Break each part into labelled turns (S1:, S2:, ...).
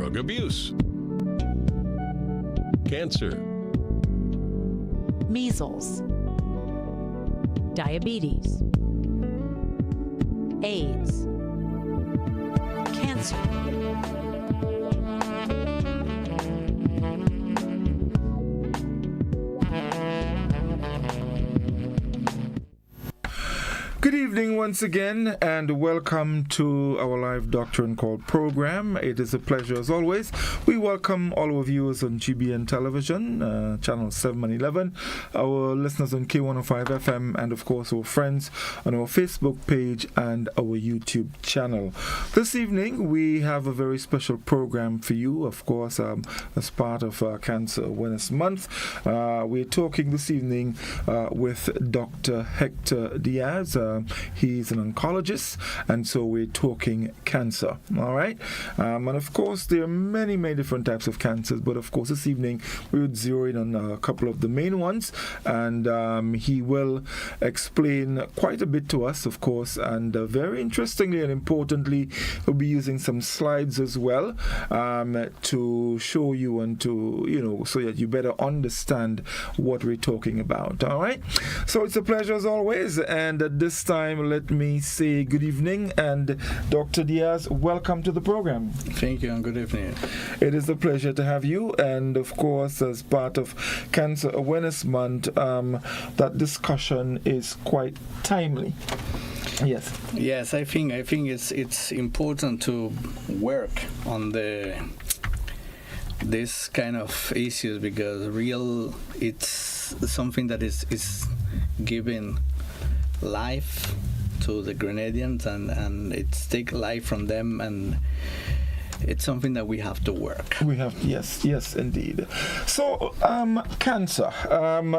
S1: drug abuse, cancer,
S2: measles, diabetes, AIDS, cancer.
S3: Good evening once again, and welcome to our live Doctrine Call program. It is a pleasure as always. We welcome all our viewers on GBN Television, channel 7 and 11, our listeners on K105 FM, and of course our friends on our Facebook page and our YouTube channel. This evening we have a very special program for you, of course, as part of Cancer Awareness Month. We're talking this evening with Dr. Hector Diaz. He's an oncologist, and so we're talking cancer. All right, and of course there are many different types of cancers, but of course this evening we would zero in on a couple of the main ones, and he will explain quite a bit to us, of course, and very interestingly and importantly we'll be using some slides as well to show you and to so that you better understand what we're talking about. All right, so it's a pleasure as always, and at this time let me say good evening, and Dr. Diaz, welcome to the program.
S4: Thank you, and good evening.
S3: It is a pleasure to have you, and of course as part of Cancer Awareness Month, that discussion is quite timely. Yes,
S4: I think it's important to work on this kind of issues, because it's something that is giving life to the Grenadians, and it's take life from them, and it's something that we have to work.
S3: Yes, indeed. So, cancer.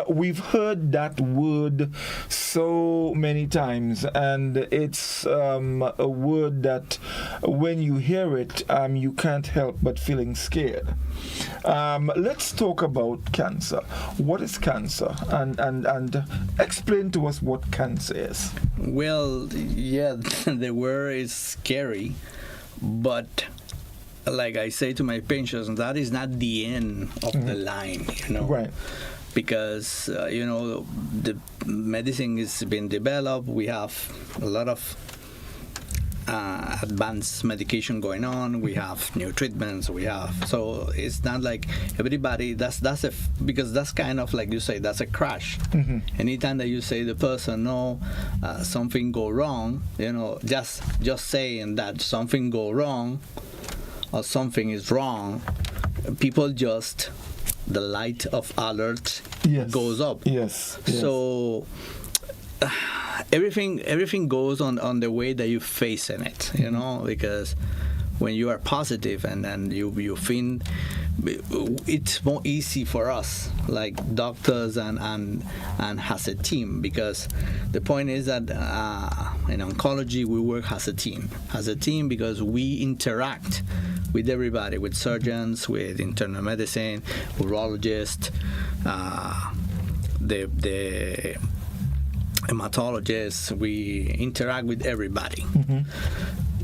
S3: We've heard that word so many times, and it's a word that when you hear it, you can't help but feeling scared. Let's talk about cancer. What is cancer? And explain to us what cancer is.
S4: Well, yeah, the word is scary, but like I say to my patients, that is not the end of the line,
S3: Right.
S4: Because, the medicine is being developed. We have a lot of advanced medication going on. We have new treatments. So it's not like everybody, because that's kind of like you say, that's a crash. Mm-hmm. Anytime that you say the person, something go wrong, just saying that something go wrong, or something is wrong, people the light of alert goes up.
S3: Yes.
S4: So everything goes on the way that you facing it, because when you are positive and you think it's more easy for us, like doctors and as a team, because the point is that in oncology we work as a team because we interact with everybody, with surgeons, with internal medicine, urologists, the hematologists. We interact with everybody. Mm-hmm.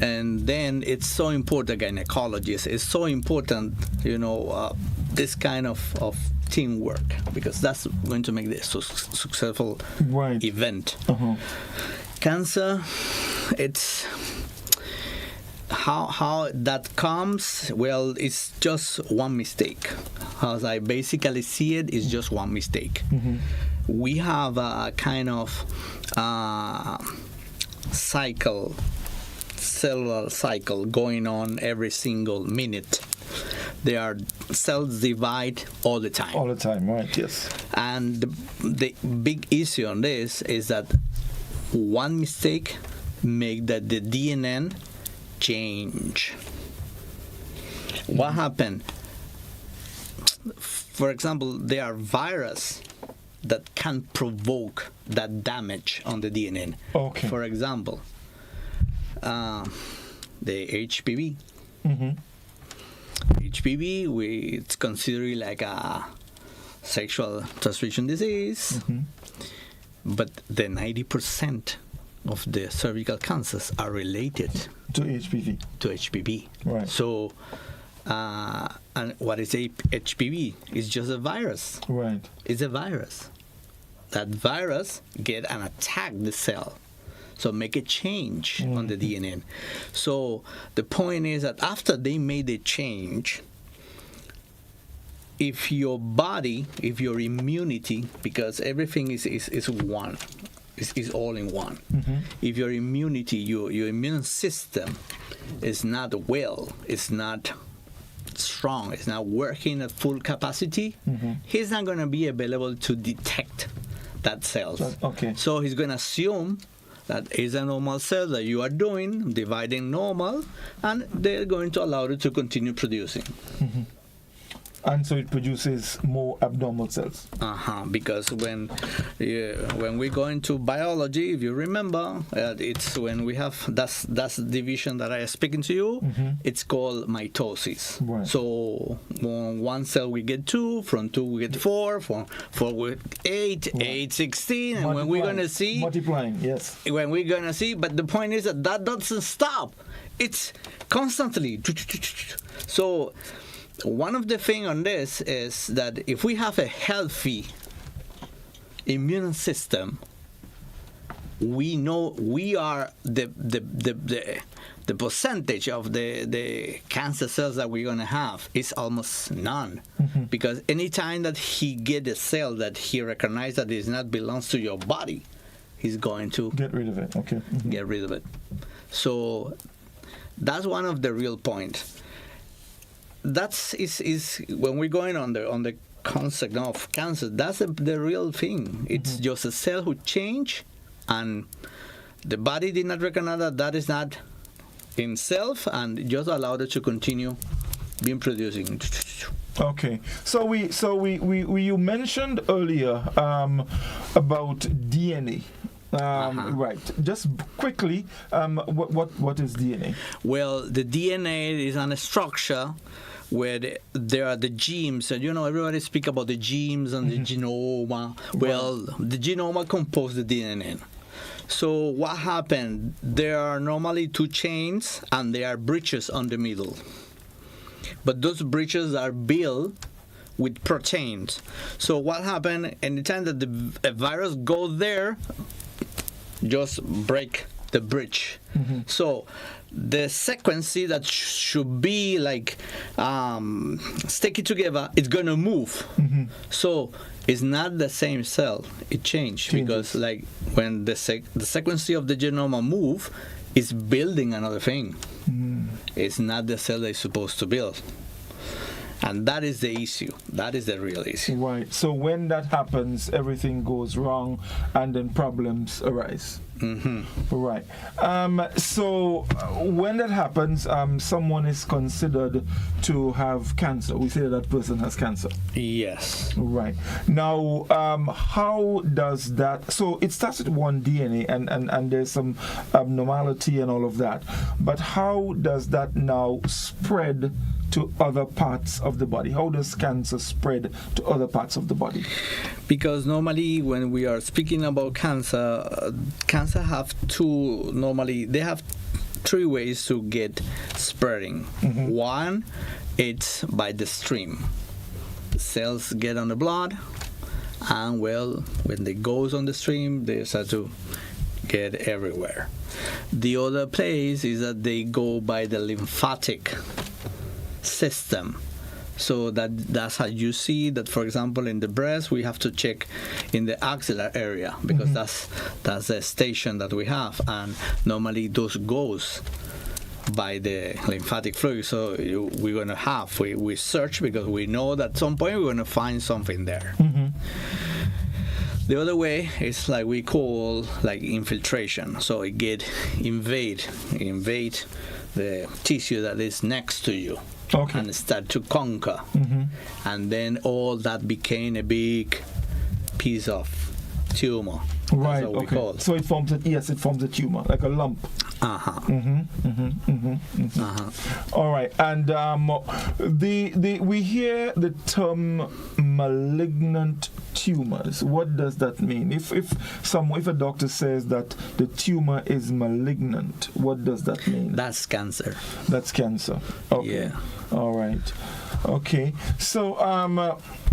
S4: And then it's so important, gynecologists, it's so important, this kind of teamwork, because that's going to make this successful event. Uh-huh. Cancer, it's how that comes. Well, it's just one mistake. As I basically see it, it's just one mistake. Mm-hmm. We have a kind of cellular cycle going on every single minute. There are cells divide all the time.
S3: All the time, right? Yes.
S4: And the big issue on this is that one mistake make that the DNA change. What happened? For example, there are viruses that can provoke that damage on the DNA.
S3: Okay.
S4: For example, the HPV. Mm-hmm. HPV, it's considered like a sexual transmission disease, mm-hmm. but the 90% of the cervical cancers are related
S3: to HPV.
S4: To HPV.
S3: Right.
S4: So And what is HPV? It's just a virus.
S3: Right.
S4: It's a virus. That virus get and attack the cell. So make a change on the DNA. So the point is that after they made the change, if your body, if your immunity, because everything is one, is all in one. If your immunity, your immune system is not well, it's not strong, it's not working at full capacity, he's not going to be available to detect that cells.
S3: Okay.
S4: So he's going to assume that is a normal cell that you are doing, dividing normal, and they're going to allow it to continue producing.
S3: And so it produces more abnormal cells.
S4: Because when we go into biology, if you remember, it's when we have that's the division that I am speaking to you. It's called mitosis.
S3: Right.
S4: So on one cell we get 2, from 2 we get 4, from 4 we get 8, 8, 16, and when we're gonna see
S3: multiplying, yes.
S4: When we're gonna see, but the point is that doesn't stop. It's constantly. So one of the things on this is that if we have a healthy immune system, we know we are the percentage of the cancer cells that we're going to have is almost none. Because anytime that he get a cell that he recognizes that it not belongs to your body, he's going to
S3: get rid of it. Okay.
S4: Get rid of it. So that's one of the real points. That's is when we're going on the concept of cancer. That's the real thing. It's just a cell who change, and the body did not recognize that is not himself, and just allowed it to continue being producing.
S3: Okay, so you mentioned earlier about DNA. Right. Just quickly, what is DNA? Well,
S4: the DNA is a structure where there are the genes, and everybody speak about the genes and the genome. Well, the genome composes the DNA. So what happened? There are normally 2 chains, and there are bridges on the middle. But those bridges are built with proteins. So what happened? Anytime that a virus goes there, just break the bridge. So the sequence that should be like stick it together, it's gonna move. So it's not the same cell. It changes because like when the sequence of the genome move, it's building another thing. It's not the cell that it's supposed to build. And that is the issue. That is the real issue.
S3: Right. So when that happens, everything goes wrong, and then problems arise. Right. So when that happens, someone is considered to have cancer. We say that person has cancer.
S4: Yes.
S3: Right. Now, how does that? So it starts with one DNA, and there's some abnormality and all of that. But how does that now spread to other parts of the body? How does cancer spread to other parts of the body?
S4: Because normally when we are speaking about cancer, cancer have they have 3 ways to get spreading. One, it's by the stream. Cells get on the blood, and when they goes on the stream, they start to get everywhere. The other place is that they go by the lymphatic system. So that's how you see that, for example, in the breast, we have to check in the axillary area, because that's the station that we have, and normally those goes by the lymphatic fluid. So we're going to have, we search because we know that at some point we're going to find something there. The other way is like we call like infiltration. So it invade the tissue that is next to you. Okay. And start to conquer. And then all that became a big piece of tumor.
S3: Right.
S4: That's what we call.
S3: So it forms it forms a tumor, like a lump. All right. And we hear the term malignant tumors. What does that mean? If a doctor says that the tumor is malignant, what does that mean?
S4: That's cancer.
S3: That's cancer. Okay.
S4: Yeah.
S3: All right. Okay. So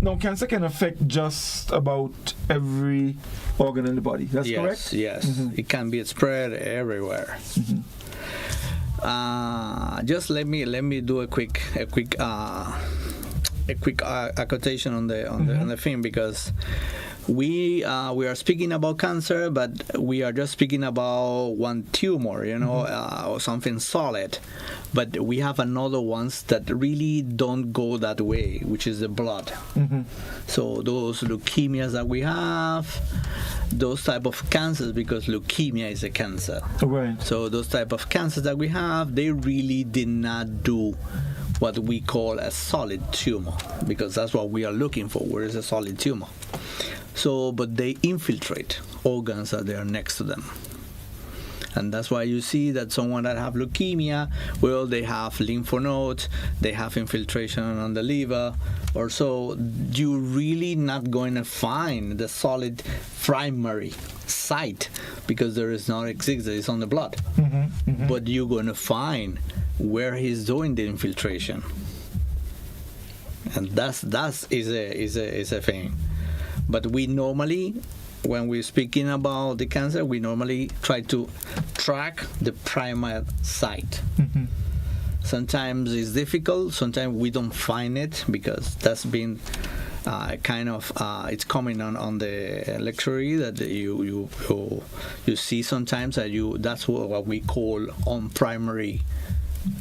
S3: now cancer can affect just about every organ in the body. That's correct?
S4: Yes. Mm-hmm. It can be spread everywhere.
S3: Mm-hmm.
S4: Just let me do a quick quotation on the thing, because we are speaking about cancer, but we are just speaking about one tumor, or something solid. But we have another ones that really don't go that way, which is the blood.
S3: Mm-hmm.
S4: So those leukemias that we have, those type of cancers, because leukemia is a cancer.
S3: Right.
S4: So those type of cancers that we have, they really did not do what we call a solid tumor, because that's what we are looking for. Where is a solid tumor? So, but they infiltrate organs that they are next to them. And that's why you see that someone that have leukemia, well, they have lymph nodes, they have infiltration on the liver, or so. You're really not going to find the solid primary site, because there is not exist, it's on the blood.
S3: Mm-hmm. Mm-hmm.
S4: But you're going to find where he's doing the infiltration, and that's is a thing. But we normally, when we're speaking about the cancer, we normally try to track the primary site.
S3: Mm-hmm.
S4: Sometimes it's difficult. Sometimes we don't find it, because that's been it's coming on the lecture that you see sometimes that that's what we call on primary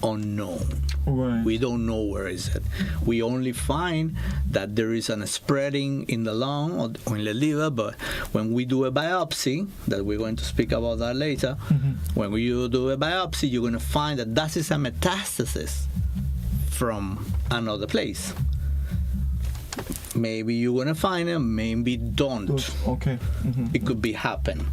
S4: unknown.
S3: Right.
S4: We don't know where is it. We only find that there is a spreading in the lung or in the liver, but when we do a biopsy, that we're going to speak about that later,
S3: mm-hmm.
S4: when you do a biopsy, you're going to find that is a metastasis from another place. Maybe you're going to find it, maybe don't.
S3: Okay. Mm-hmm.
S4: It could be happen.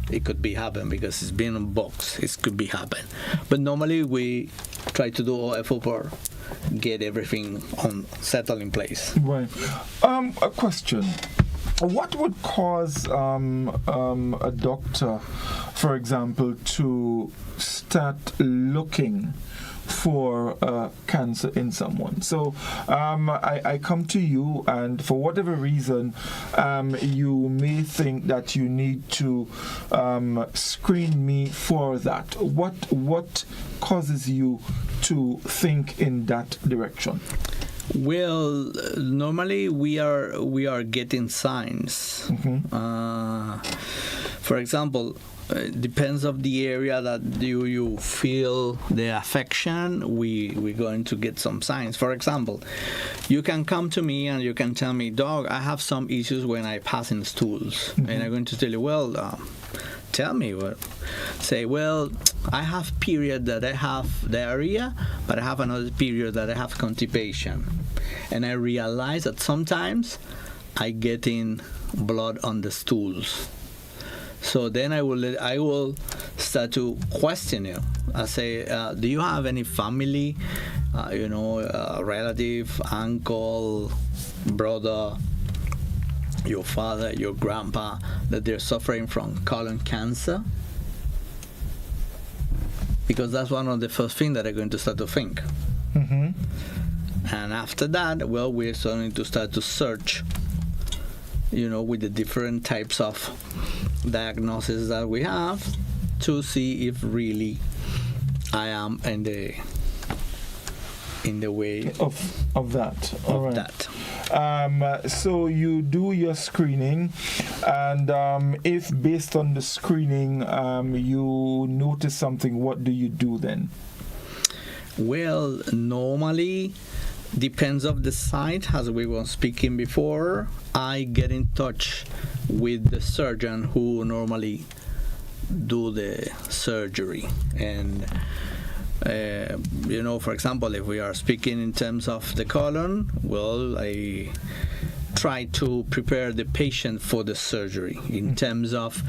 S4: It could be happen because it's been in box. It could be happen. But normally we try to do all effort for get everything settled in place.
S3: Right. A question. What would cause a doctor, for example, to start looking for cancer in someone? So I come to you, and for whatever reason, you may think that you need to screen me for that. What causes you to think in that direction?
S4: Well, normally we are getting signs.
S3: Mm-hmm.
S4: For example, it depends of the area that you feel the affection. We're going to get some signs. For example, you can come to me and you can tell me, "Dog, I have some issues when I pass in stools,"
S3: mm-hmm.
S4: and I'm going to tell you, "Well, tell me what." Say, "Well, I have period that I have diarrhea, but I have another period that I have constipation," and I realize that sometimes I get in blood on the stools. So then I will start to question you. I say, do you have any family, relative, uncle, brother, your father, your grandpa, that they're suffering from colon cancer? Because that's one of the first things that I'm going to start to think.
S3: Mm-hmm.
S4: And after that, well, we're starting to start to search, with the different types of diagnosis that we have, to see if really I am in the way
S3: of that. All right.
S4: That.
S3: So you do your screening, and if based on the screening you notice something, what do you do then?
S4: Well, normally depends of the site. As we were speaking before, I get in touch with the surgeon who normally do the surgery. And for example, if we are speaking in terms of the colon, well, I try to prepare the patient for the surgery in terms of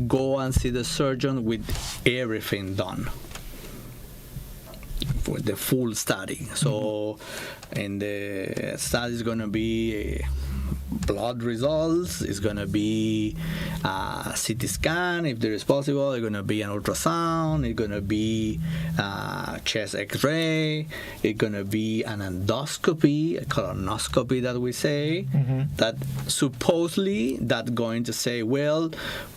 S4: go and see the surgeon with everything done for the full study. So, and the study is going to be blood results. It's going to be a CT scan if there is possible. It's going to be an ultrasound. It's going to be chest X-ray. It's going to be an endoscopy, a colonoscopy that we say, that supposedly that going to say, well,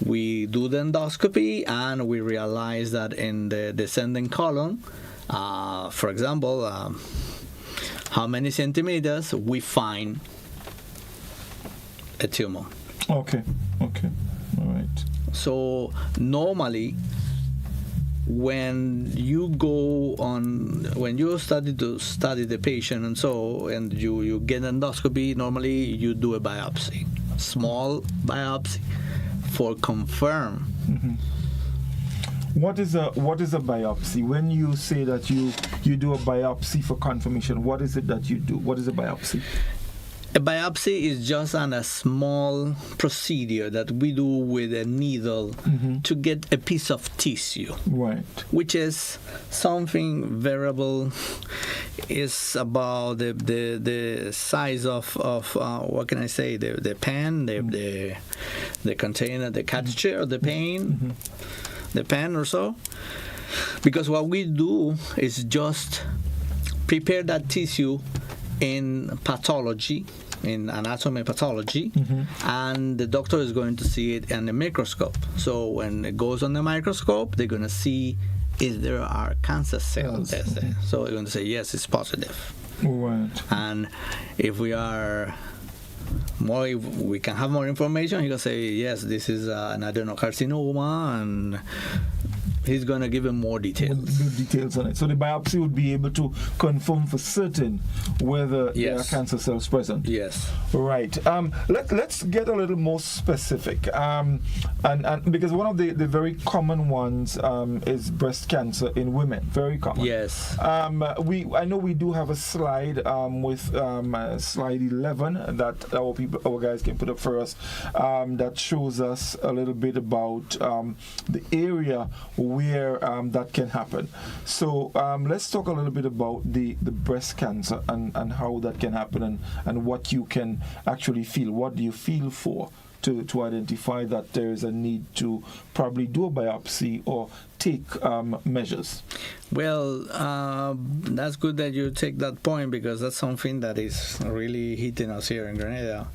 S4: we do the endoscopy and we realize that in the descending colon, for example, how many centimeters, we find a tumor.
S3: Okay, all right.
S4: So normally, when you study the patient and you get endoscopy, normally you do a biopsy, small biopsy, for confirm.
S3: What is a biopsy? When you say that you do a biopsy for confirmation, what is it that you do? What is a biopsy?
S4: A biopsy is just a small procedure that we do with a needle to get a piece of tissue,
S3: right? Which
S4: is something variable. Is about the size of what can I say? The pen, the container, the cartridge of the pen, the pen or so. Because what we do is just prepare that tissue in pathology, in anatomy pathology, and the doctor is going to see it in the microscope. So when it goes on the microscope, they're going to see if there are cancer cells there. So they're going to say, yes, it's positive.
S3: Right.
S4: And if we can have more information, he can say, yes, this is an adenocarcinoma, and he's going to give him more details.
S3: Details on it. So the biopsy would be able to confirm for certain whether there are cancer cells present.
S4: Yes.
S3: Right. Let's get a little more specific. And because one of the very common ones is breast cancer in women. Very common.
S4: Yes.
S3: I know we do have a slide with slide 11 that our guys can put up for us that shows us a little bit about the area where that can happen. So let's talk a little bit about the breast cancer and how that can happen and what you can actually feel. What do you feel for to identify that there is a need to probably do a biopsy or take measures?
S4: Well, that's good that you take that point, because that's something that is really hitting us here in Grenada.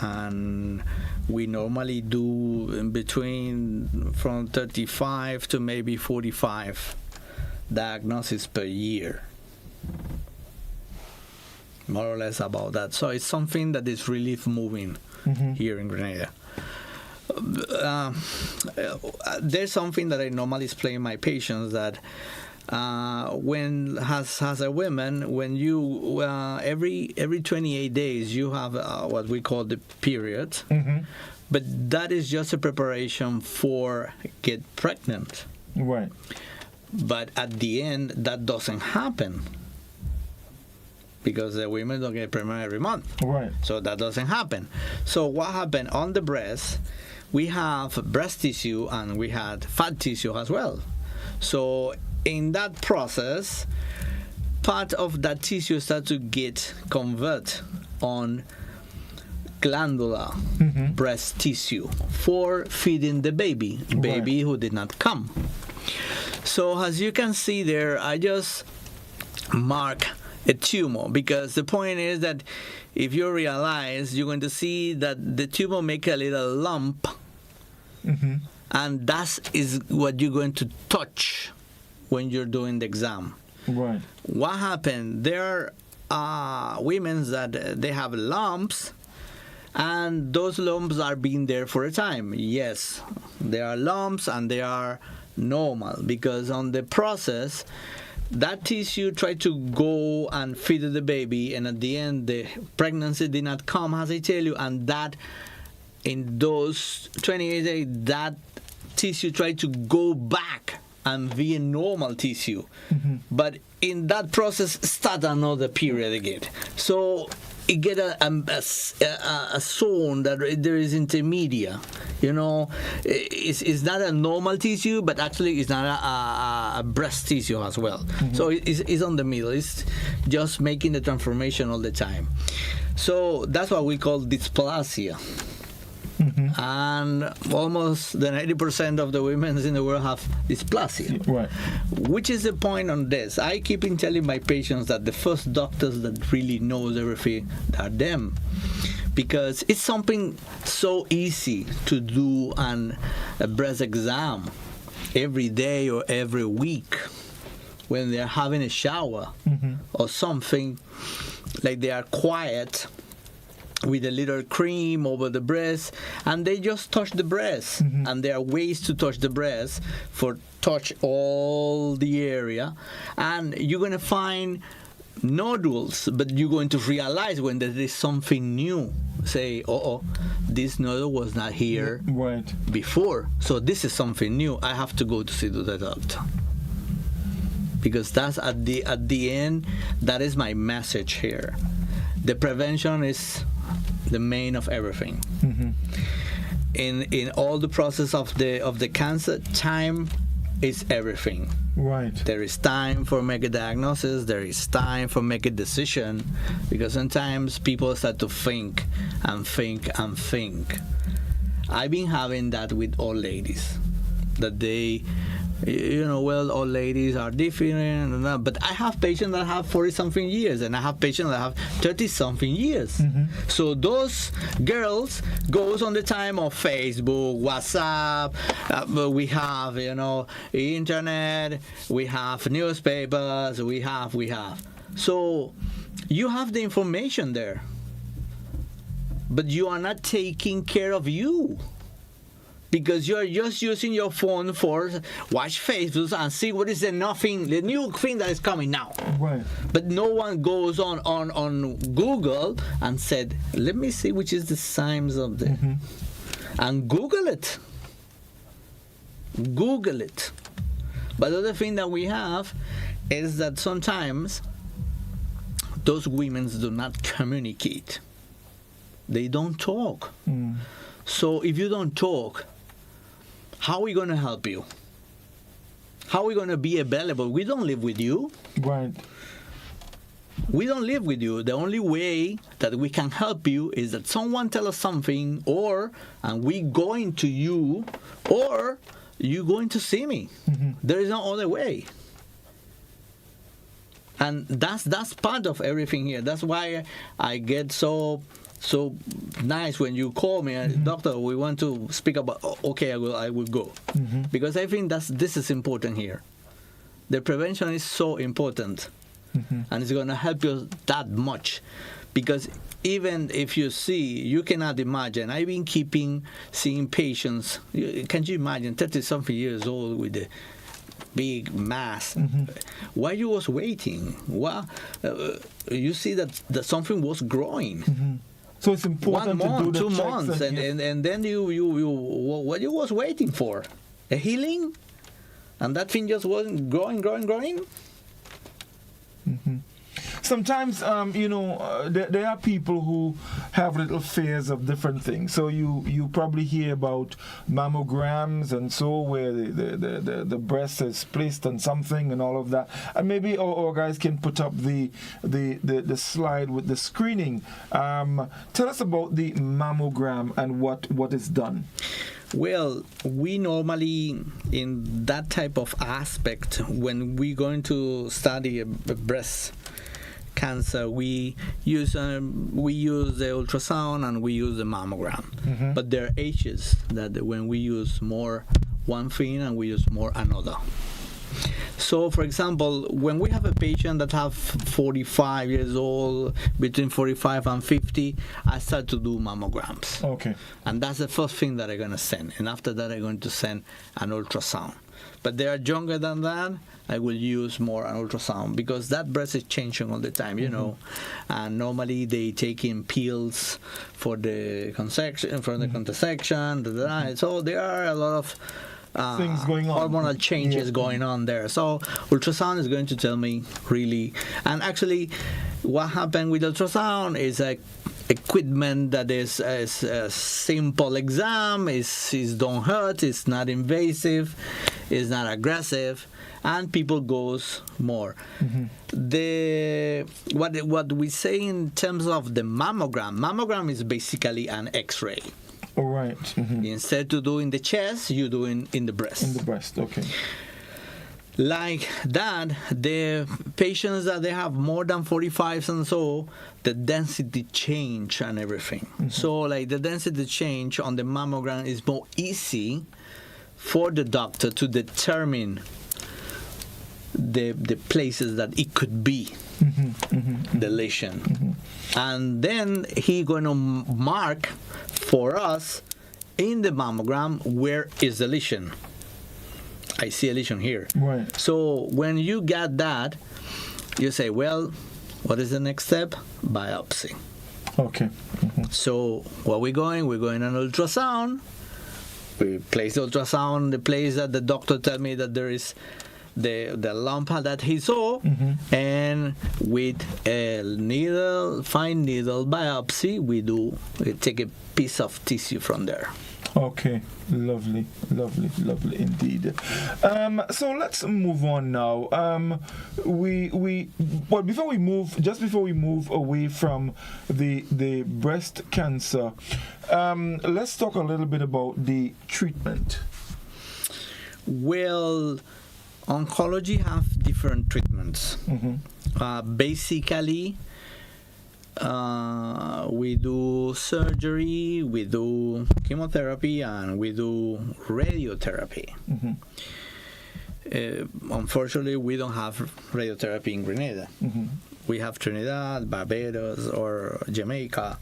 S4: And we normally do in between from 35 to maybe 45 diagnoses per year, more or less about that. So it's something that is really moving here in Grenada. There's something that I normally explain to my patients, that when as a woman, when you every 28 days you have what we call the period, but that is just a preparation for get pregnant.
S3: Right.
S4: But at the end, that doesn't happen, because the women don't get pregnant every month.
S3: Right.
S4: So that doesn't happen. So what happened on the breast? We have breast tissue and we had fat tissue as well. So in that process, part of that tissue starts to get converted on glandular breast tissue for feeding the baby who did not come. So as you can see there, I just mark a tumor, because the point is that if you realize, you're going to see that the tumor make a little lump, and that is what you're going to touch when you're doing the exam.
S3: Right.
S4: What happened? There are women that they have lumps, and those lumps are being there for a time. Yes, there are lumps and they are normal, because on the process, that tissue tried to go and feed the baby, and at the end, the pregnancy did not come, as I tell you, and that in those 28 days, that tissue tried to go back and be a normal tissue. But in that process, start another period again. So it get a zone that there is intermediate. You know, it's not a normal tissue, but actually it's not a breast tissue as well. So it's on the middle. It's just making the transformation all the time. So that's what we call dysplasia. And almost the 90% of the women in the world have dysplasia.
S3: Right.
S4: Which is the point on this? I keep in telling my patients that the first doctors that really knows everything are them. Because it's something so easy to do a breast exam every day or every week when they're having a shower or something, like they are quiet with a little cream over the breast, and they just touch the breast. And there are ways to touch the breast for touch all the area, and you're going to find nodules, but you're going to realize when there is something new. Say, this nodule was not here before, so this is something new. I have to go to see the doctor. Because that's at the end, that is my message here. The prevention is the main of everything. In all the process of the cancer, time is everything.
S3: Right.
S4: There is time for make a diagnosis. There is time for make a decision, because sometimes people start to think and think and think. I've been having that with old ladies, that they, old ladies are different, but I have patients that have 40-something years, and I have patients that have 30-something years. So those girls goes on the time of Facebook, WhatsApp, we have, internet, we have newspapers, we have. So you have the information there, but you are not taking care of you. Because you're just using your phone for watch Facebook and see what is the new thing that is coming now.
S3: Right.
S4: But no one goes on Google and said, let me see which is the signs of the, and Google it. Google it. But the other thing that we have is that sometimes those women do not communicate. They don't talk. So if you don't talk, how are we going to help you? How are we going to be available? We don't live with you.
S3: Right.
S4: We don't live with you. The only way that we can help you is that someone tell us something, and we going to you, or you going to see me. There is no other way. And that's part of everything here. That's why I get so nice when you call me, doctor, we want to speak about, okay, I will go. Because I think this is important here. The prevention is so important, and it's going to help you that much. Because even if you cannot imagine, I've been seeing patients, can you imagine, 30-something years old with the big mass. While you was waiting, you see that something was growing.
S3: So it's important
S4: 1 month,
S3: to do the
S4: 2 months, and then you what you was waiting for? A healing? And that thing just wasn't growing.
S3: Sometimes, there are people who have little fears of different things. So you probably hear about mammograms and so where the breast is placed on something and all of that. And maybe our guys can put up the slide with the screening. Tell us about the mammogram and what is done.
S4: Well, we normally, in that type of aspect, when we're going to study a breast cancer, we use the ultrasound and we use the mammogram. But there are ages that when we use more one thing and we use more another. So, for example, when we have a patient that have 45 years old, between 45 and 50, I start to do mammograms.
S3: Okay.
S4: And that's the first thing that I'm going to send. And after that, I'm going to send an ultrasound. But they are younger than that, I will use more an ultrasound because that breast is changing all the time, And normally they take in pills for the contraception, So there are a lot of
S3: things going on,
S4: hormonal changes going on there. So ultrasound is going to tell me really. And actually, what happened with ultrasound is equipment that is a simple exam. It don't hurt. It's not invasive. it's not aggressive, and people goes more. What we say in terms of the mammogram is basically an X-ray.
S3: All right.
S4: Instead to do in the chest, you do in the breast.
S3: In the breast, okay.
S4: Like that, the patients that they have more than 45s and so, the density change and everything. So like the density change on the mammogram is more easy for the doctor to determine the places that it could be the lesion. And then he going to mark for us in the mammogram where is the lesion. I see a lesion here.
S3: Right.
S4: So when you get that, you say, well, what is the next step? Biopsy.
S3: Okay.
S4: So where we going? We're going on ultrasound. We place the ultrasound, the place that the doctor tell me that there is the lump that he saw, and with a fine needle biopsy, we take a piece of tissue from there.
S3: Okay, lovely indeed. So let's move on now. But before we move away from the breast cancer, let's talk a little bit about the treatment.
S4: Well, oncology have different treatments. Basically, we do surgery, we do chemotherapy, and we do radiotherapy. Unfortunately, we don't have radiotherapy in Grenada. We have Trinidad, Barbados, or Jamaica,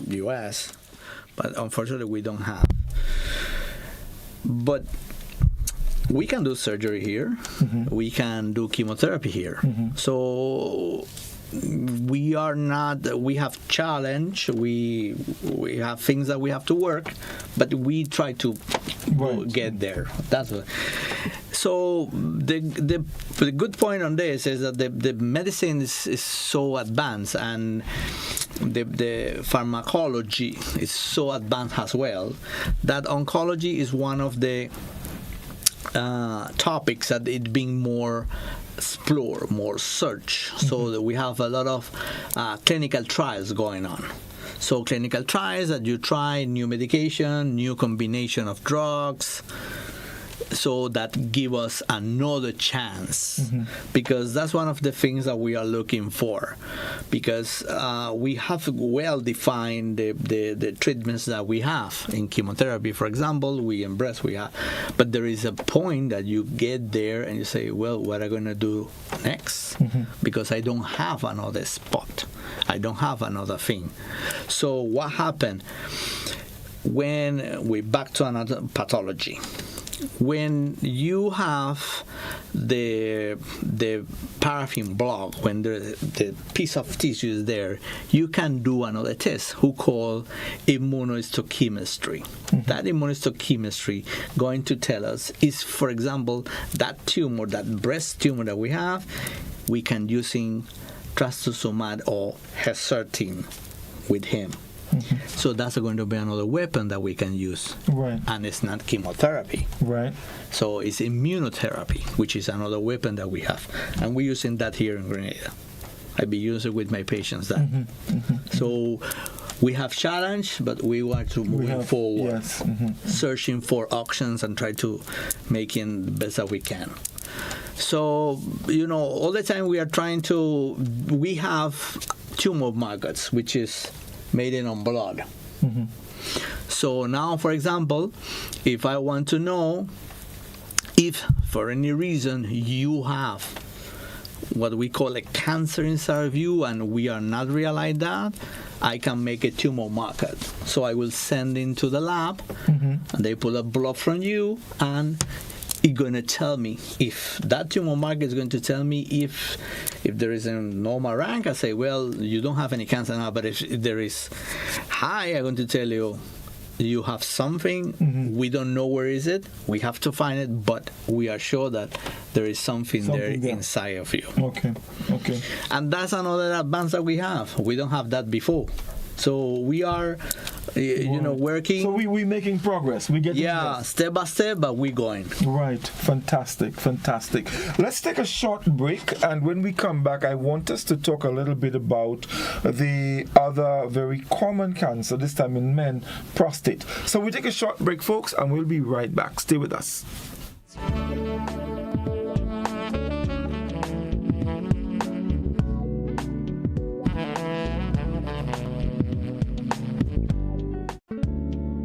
S4: US, but unfortunately we don't have. But we can do surgery here. We can do chemotherapy here. So we have challenge, we have things that we have to work, but we try to get there. That's what. So the good point on this is that the medicine is so advanced, and the pharmacology is so advanced as well, that oncology is one of the topics that it's being more explore, more search. So that we have a lot of clinical trials going on. So clinical trials that you try new medication, new combination of drugs, so that give us another chance, because that's one of the things that we are looking for, because we have well defined the treatments that we have in chemotherapy. For example, we have, but there is a point that you get there and you say, well, what am I going to do next? Because I don't have another spot, I don't have another thing. So what happened when we back to another pathology? When you have the paraffin block, when the piece of tissue is there, you can do another test who call immunohistochemistry. That immunohistochemistry going to tell us is, for example, that tumor, that breast tumor that we have, we can using trastuzumab or Herceptin with him. So that's going to be another weapon that we can use.
S3: Right.
S4: And it's not chemotherapy.
S3: Right.
S4: So it's immunotherapy, which is another weapon that we have. And we're using that here in Grenada. I be using it with my patients that. So we have challenge, but we want to move forward.
S3: Yes.
S4: Searching for options and try to make it the best that we can. So, all the time we have tumor markers, which is made in on blood. So now, for example, if I want to know if for any reason you have what we call a cancer inside of you and we are not realize that, I can make a tumor marker. So I will send into the lab and they pull a blood from you, and it's going to tell me if that tumor marker is going to tell me if there is a normal rank. I say, well, you don't have any cancer now, but if there is high, I'm going to tell you you have something. We don't know where is it. We have to find it, but we are sure that there is something there inside of you. Okay. And that's another advance that we have. We don't have that before. So we are working.
S3: So we making progress. We get
S4: step by step, but we're going.
S3: Right. Fantastic. Let's take a short break, and when we come back, I want us to talk a little bit about the other very common cancer, this time in men, prostate. So we take a short break, folks, and we'll be right back. Stay with us.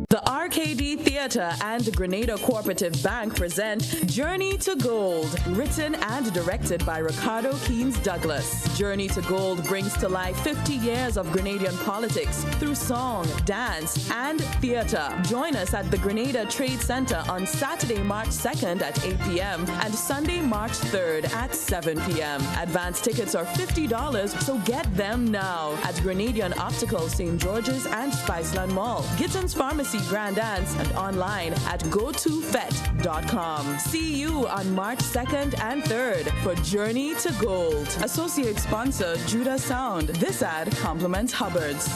S1: The RKD Theatre and Grenada Cooperative Bank present Journey to Gold, written and directed by Ricardo Keynes Douglas. Journey to Gold brings to life 50 years of Grenadian politics through song, dance, and theatre. Join us at the Grenada Trade Center on Saturday, March 2nd at 8 p.m. and Sunday, March 3rd at 7 p.m. Advance tickets are $50, so get them now at Grenadian Optical, St. George's, and Spiceland Mall, Gittins Pharmacy, Grand Dance, and online at gotofet.com. See you on March 2nd and 3rd for Journey to Gold. Associate sponsor Judah Sound. This ad complements Hubbard's.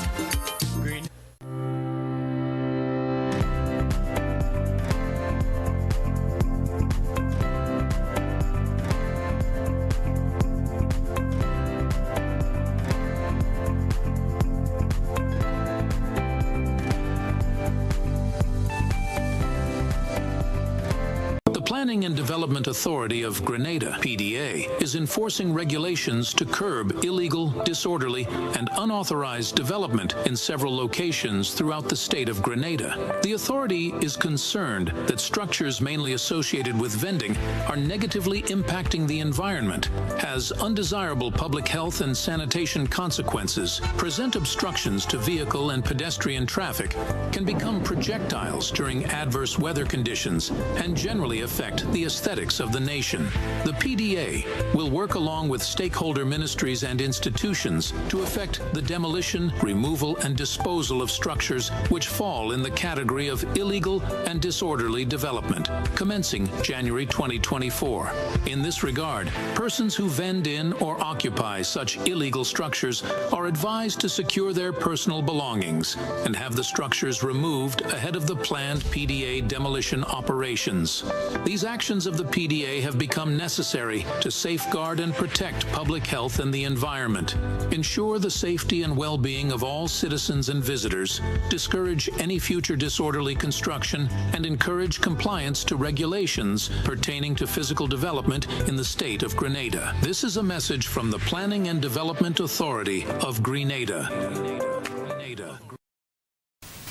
S2: Planning and Development Authority of Grenada, PDA, is enforcing regulations to curb illegal, disorderly, and unauthorized development in several locations throughout the state of Grenada. The authority is concerned that structures mainly associated with vending are negatively impacting the environment, has undesirable public health and sanitation consequences, present obstructions to vehicle and pedestrian traffic, can become projectiles during adverse weather conditions, and generally affect the aesthetics of the nation. The PDA will work along with stakeholder ministries and institutions to effect the demolition, removal, and disposal of structures which fall in the category of illegal and disorderly development, commencing January 2024. In this regard, persons who vend in or occupy such illegal structures are advised to secure their personal belongings and have the structures removed ahead of the planned PDA demolition operations. These actions of the PDA have become necessary to safeguard and protect public health and the environment, ensure the safety and well-being of all citizens and visitors, discourage any future disorderly construction, and encourage compliance to regulations pertaining to physical development in the state of Grenada. This is a message from the Planning and Development Authority of Grenada.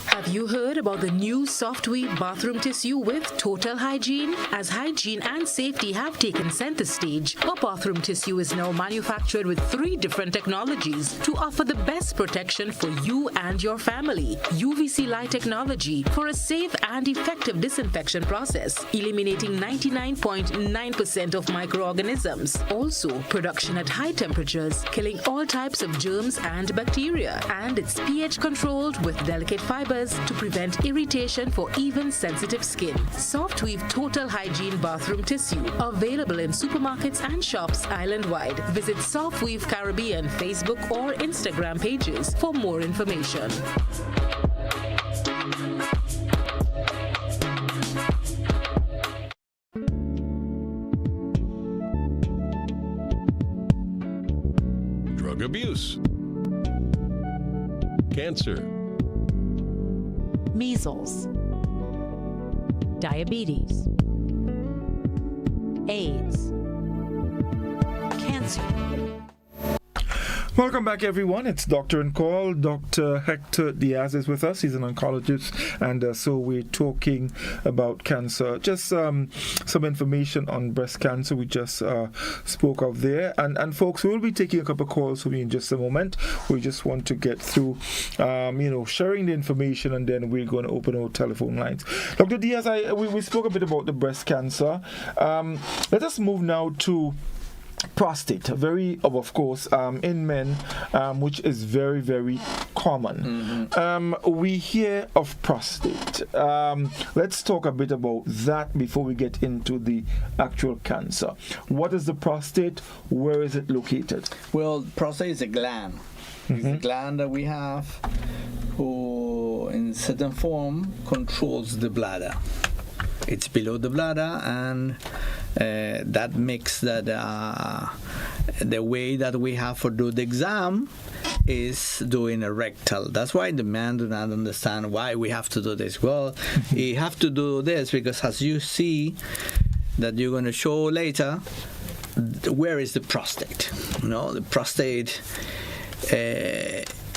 S5: Have you heard about the new Softweave bathroom tissue with total hygiene? As hygiene and safety have taken center stage, our bathroom tissue is now manufactured with 3 different technologies to offer the best protection for you and your family. UVC light technology for a safe and effective disinfection process, eliminating 99.9% of microorganisms. Also, production at high temperatures, killing all types of germs and bacteria. And it's pH controlled with delicate fibers to prevent irritation for even sensitive skin. Softweave Total Hygiene Bathroom Tissue, available in supermarkets and shops island-wide. Visit Softweave Caribbean Facebook or Instagram pages for more information.
S6: Drug abuse, cancer,
S7: measles, diabetes, AIDS, cancer.
S3: Welcome back, everyone. It's Doctor on Call. Dr. Hector Diaz is with us. He's an oncologist, and so we're talking about cancer. Just some information on breast cancer we just spoke of there. And folks, we'll be taking a couple of calls from you in just a moment. We just want to get through, sharing the information, and then we're going to open our telephone lines. Dr. Diaz, we spoke a bit about the breast cancer. Let us move now to prostate, of course, in men, which is very, very common. Mm-hmm. We hear of prostate. Let's talk a bit about that before we get into the actual cancer. What is the prostate? Where is it located?
S4: Well, prostate is a gland. It's a gland that we have in in certain form controls the bladder. It's below the bladder, and that makes that the way that we have for do the exam is doing a rectal. That's why the man do not understand why we have to do this. Well, you have to do this because, as you see, that you're going to show later, where is the prostate? The prostate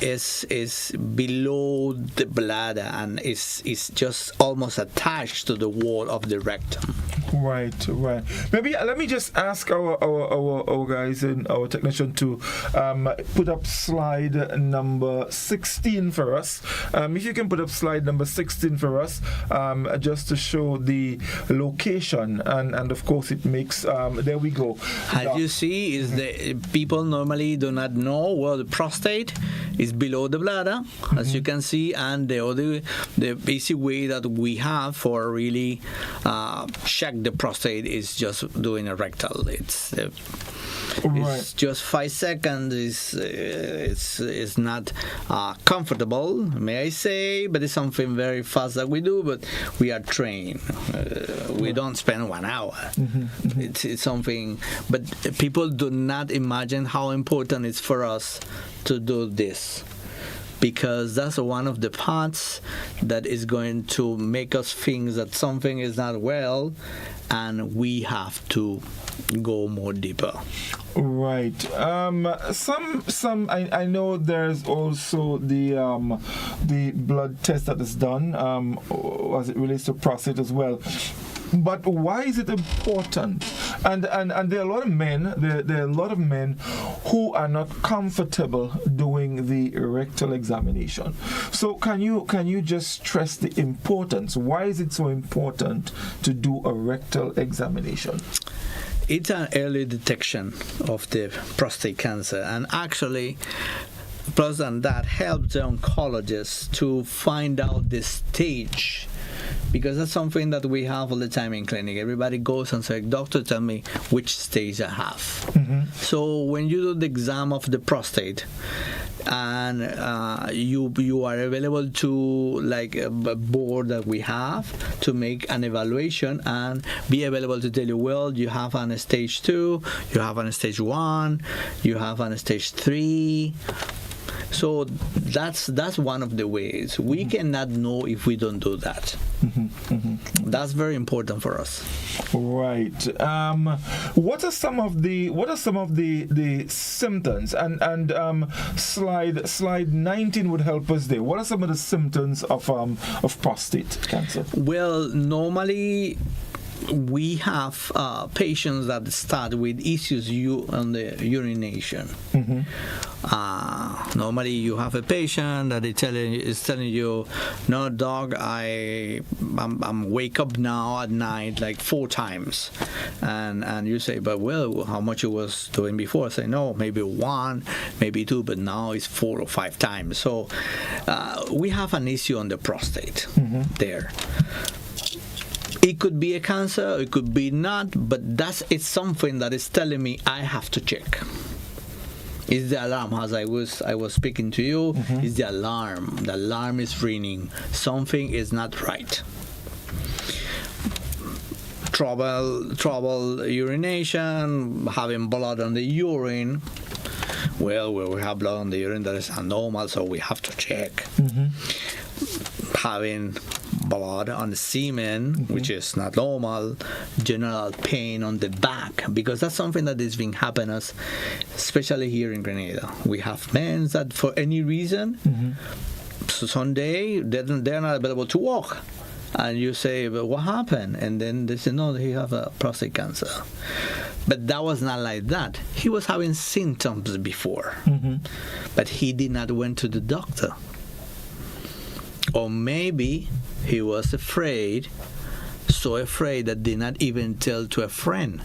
S4: is below the bladder and is just almost attached to the wall of the rectum.
S3: Right. Maybe let me just ask our guys and our technician to put up slide number 16 for us. If you can put up slide number 16 for us, just to show the location, and of course it makes. There we go.
S4: As you see, is the people normally do not know where the prostate is below the bladder, as you can see, and the basic way that we have for really check the prostate is just doing a rectal. It's just 5 seconds. It's not comfortable, may I say, but it's something very fast that we do. But we are trained. We don't spend 1 hour. It's something. But people do not imagine how important it's for us to do this, because that's one of the parts that is going to make us think that something is not well, and we have to go more deeper.
S3: Right. Some. I know there's also the blood test that is done as it relates to prostate as well. But why is it important? And there are a lot of men. There are a lot of men who are not comfortable doing the rectal examination. So can you just stress the importance? Why is it so important to do a rectal examination?
S4: It's an early detection of the prostate cancer, and actually, plus than that, helps the oncologist to find out the stage. Because that's something that we have all the time in clinic. Everybody goes and says, "Doctor, tell me which stage I have." So when you do the exam of the prostate, and you are available to like a board that we have to make an evaluation and be available to tell you, well, you have on a stage 2, you have on a stage 1, you have on a stage 3. So that's one of the ways. We cannot know if we don't do that. That's very important for us.
S3: Right. What are some of the symptoms? And slide 19 would help us there. What are some of the symptoms of prostate cancer?
S4: Well, normally we have patients that start with issues on the urination. Normally you have a patient that is telling you, "No, doc, I'm wake up now at night like 4 times," and you say, "But well, how much you was doing before?" I say, "No, maybe 1, maybe 2, but now it's 4 or 5 times." So we have an issue on the prostate there. It could be a cancer, it could be not, but it's something that is telling me I have to check. It's the alarm, as I was speaking to you. It's the alarm. The alarm is ringing. Something is not right. Trouble urination, having blood on the urine. Well, we have blood on the urine that is abnormal, so we have to check. Having blood on the semen, which is not normal. General pain on the back, because that's something that is being happening us, especially here in Grenada. We have men that for any reason, so someday they're not able to walk. And you say, "But what happened?" And then they say, "No, he have a prostate cancer." But that was not like that. He was having symptoms before, but he did not went to the doctor. Or maybe he was so afraid that did not even tell to a friend.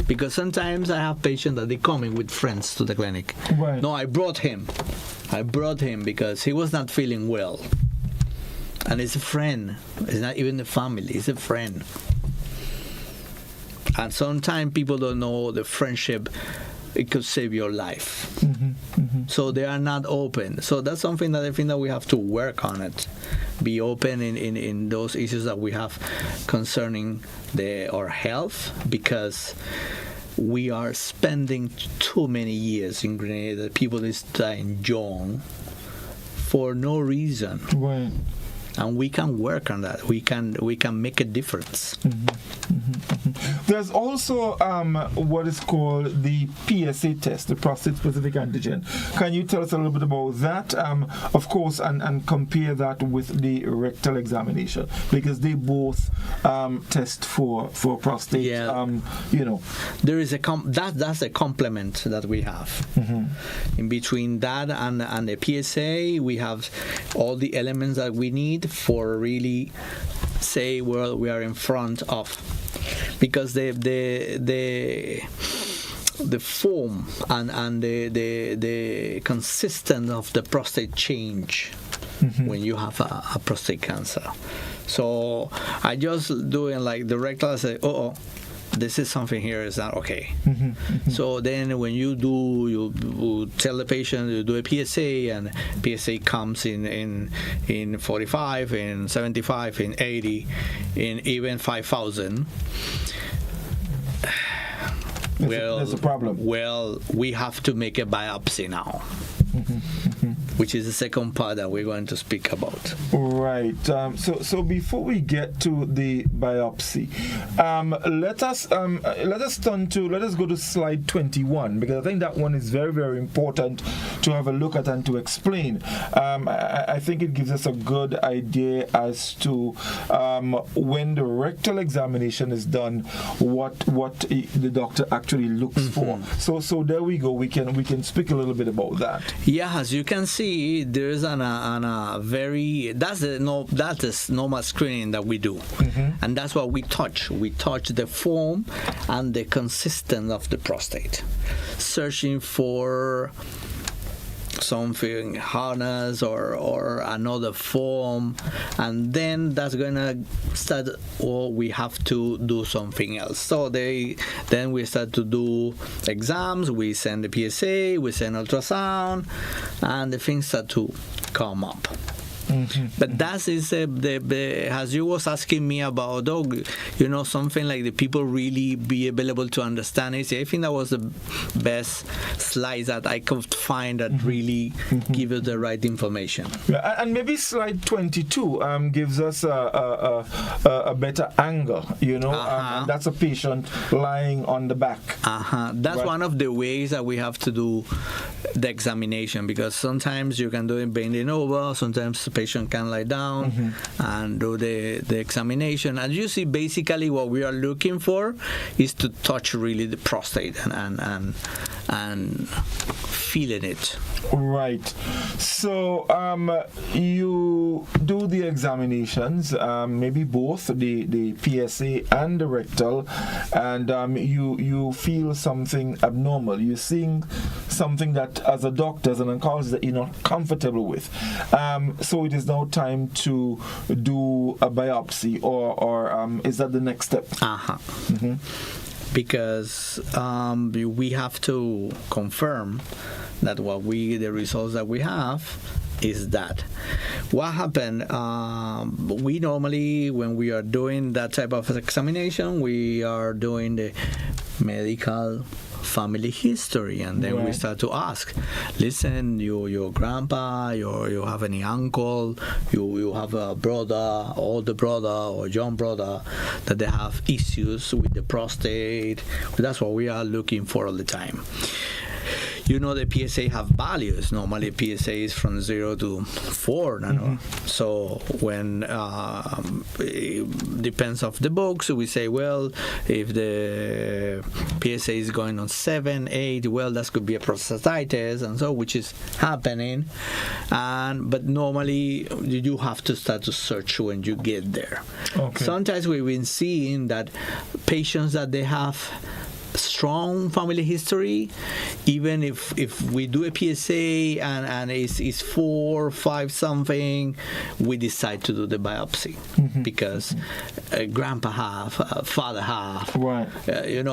S4: Because sometimes I have patients that they come in with friends to the clinic.
S3: Right.
S4: No, I brought him because he was not feeling well. And it's a friend. It's not even the family. It's a friend. And sometimes people don't know the friendship. It could save your life. So they are not open. So that's something that I think that we have to work on it. Be open in those issues that we have concerning our health, because we are spending too many years in Grenada. People is dying young for no reason.
S3: Right.
S4: And we can work on that. We can make a difference.
S3: There's also what is called the PSA test, the prostate-specific antigen. Can you tell us a little bit about that, of course, and compare that with the rectal examination, because they both test for prostate.
S4: Yeah. There is that's a complement that we have. In between that and the PSA, we have all the elements that we need for really say, well, we are in front of, because the form and the consistency of the prostate change when you have a prostate cancer. So I just doing like the rectal, I say, this is something here is not okay. So then when you tell the patient you do a PSA, and PSA comes in 45, in 75, in 80, in even 5,000.
S3: There's a problem.
S4: Well, we have to make a biopsy now. Which is the second part that we're going to speak about.
S3: Right. So before we get to the biopsy, let us go to slide 21, because I think that one is very, very important to have a look at and to explain. I think it gives us a good idea as to when the rectal examination is done, what the doctor actually looks for. So there we go. We can speak a little bit about that.
S4: Yeah, as you can see, there is that's normal screening that we do, and that's what we touch. We touch the form and the consistency of the prostate, searching for something harness or another form, and then that's gonna start, or we have to do something else. So then we start to do exams, we send the PSA, we send ultrasound, and the things start to come up. But that is as you was asking me about, something like the people really be able to understand it. I think that was the best slides that I could find that really give you the right information.
S3: Yeah, and maybe slide 22 gives us a better angle, and that's a patient lying on the back.
S4: That's right. One of the ways that we have to do the examination, because sometimes you can do it bending over, sometimes the patient can lie down and do the examination. And you see, basically what we are looking for is to touch really the prostate and feeling it.
S3: Right. So you do the examinations, maybe both the PSA and the rectal, and you feel something abnormal. You're seeing something that, as a doctor, as an oncologist, that you're not comfortable with. So it is now time to do a biopsy, or is that the next step?
S4: Because we have to confirm that the results that we have is that. What happened, we normally, when we are doing that type of examination, we are doing the medical family history, and then we start to ask, listen, your grandpa, you have any uncle, you have a brother, older brother or young brother that they have issues with the prostate. That's what we are looking for all the time. The PSA have values. Normally PSA is from 0 to 4. So when it depends of the book, so we say, well, if the PSA is going on 7, 8, well, that could be a prostatitis, and so, which is happening. But normally you have to start to search when you get there. Sometimes we've been seeing that patients that they have strong family history, even if we do a PSA and it's 4, 5 something, we decide to do the biopsy because grandpa have, father have,
S3: Right.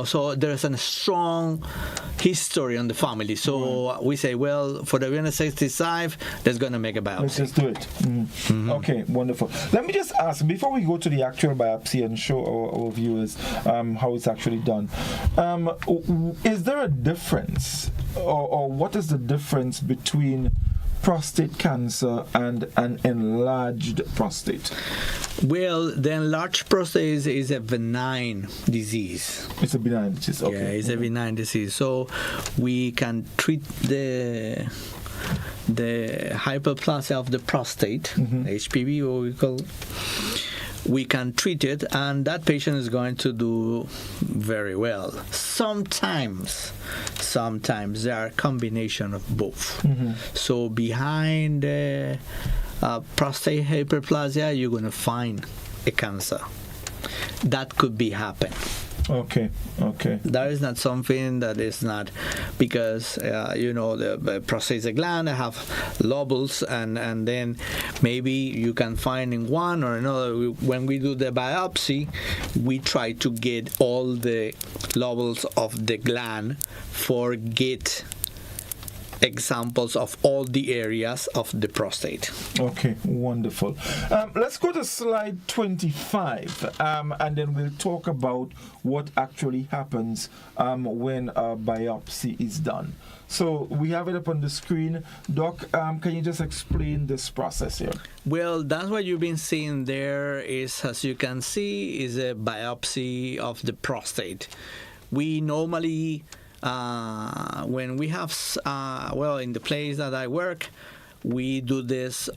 S4: So there's a strong history on the family. So we say, well, for the 365, that's going to make a biopsy.
S3: Let's just do it. Okay, wonderful. Let me just ask, before we go to the actual biopsy and show our viewers how it's actually done, is there a difference, or what is the difference between prostate cancer and an enlarged prostate?
S4: Well, the enlarged prostate is a benign disease.
S3: It's a benign disease. Okay.
S4: Yeah, it's a benign disease. So we can treat the hyperplasia of the prostate, HPV, what we call. We can treat it, and that patient is going to do very well. Sometimes there are a combination of both. So behind prostate hyperplasia, you're going to find a cancer. That could be happen.
S3: Okay.
S4: That is not something that is not, because the prostate gland have lobules, and then maybe you can find in one or another. When we do the biopsy, we try to get all the lobules of the gland, get examples of all the areas of the prostate.
S3: Okay, wonderful. Let's go to slide 25, and then we'll talk about what actually happens when a biopsy is done. So we have it up on the screen. Doc, can you just explain this process here?
S4: Well, that's what you've been seeing there is, as you can see, is a biopsy of the prostate. We normally when we have, in the place that I work, we do this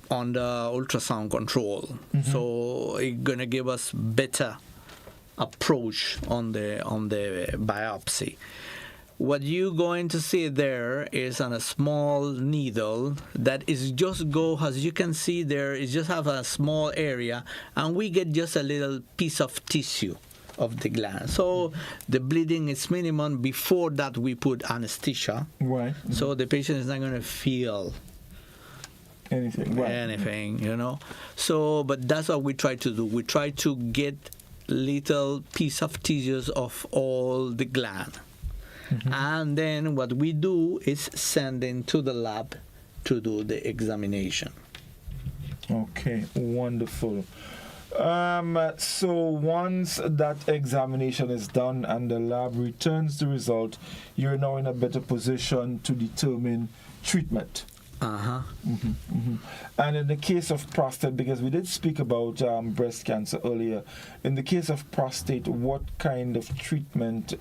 S4: on the ultrasound control. So it's gonna give us better approach on the biopsy. What you're going to see there is on a small needle that is just go, as you can see there, it just have a small area, and we get just a little piece of tissue of the gland. So the bleeding is minimum. Before that, we put anesthesia.
S3: Right.
S4: So the patient is not going to feel anything. So, but that's what we try to do. We try to get little piece of tissues of all the gland. And then what we do is send them to the lab to do the examination.
S3: Okay, wonderful. So once that examination is done and the lab returns the result, you're now in a better position to determine treatment. And in the case of prostate, because we did speak about breast cancer earlier, in the case of prostate, what kind of treatment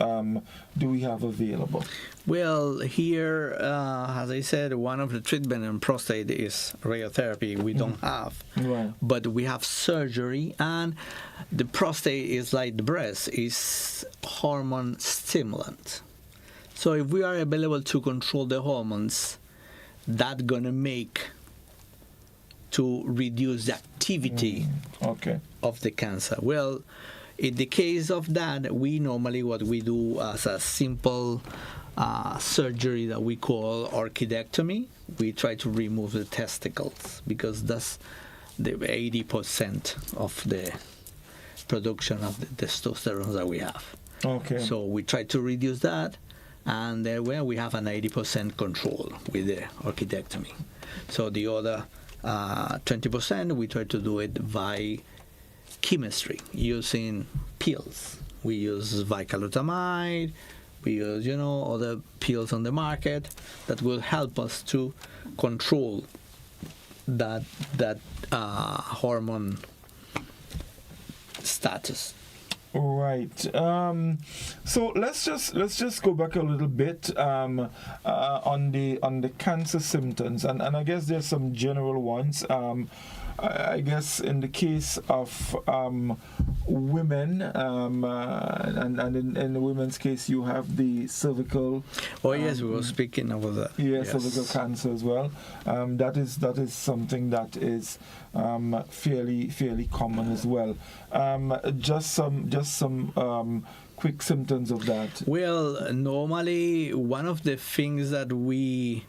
S3: do we have available?
S4: Well, here, as I said, one of the treatment in prostate is radiotherapy. We don't have, but we have surgery, and the prostate is like the breast, is hormone stimulant. So if we are available to control the hormones, that's gonna make to reduce the activity of the cancer. Well, in the case of that, we normally what we do as a simple surgery that we call orchidectomy. We try to remove the testicles because that's the 80% of the production of the testosterone that we have. So we try to reduce that, and then we have an 80% control with the orchidectomy. So the other 20% we try to do it by chemistry using pills. We use vicalotamide, we use other pills on the market that will help us to control that hormone status.
S3: Right. So let's just go back a little bit on the cancer symptoms, and I guess there's some general ones. I guess in the case of women, and in the women's case, you have the cervical.
S4: Oh yes, we were speaking about that.
S3: Yes, cervical cancer as well. That is something that is fairly common as well. Just some quick symptoms of that?
S4: Well, normally one of the things that we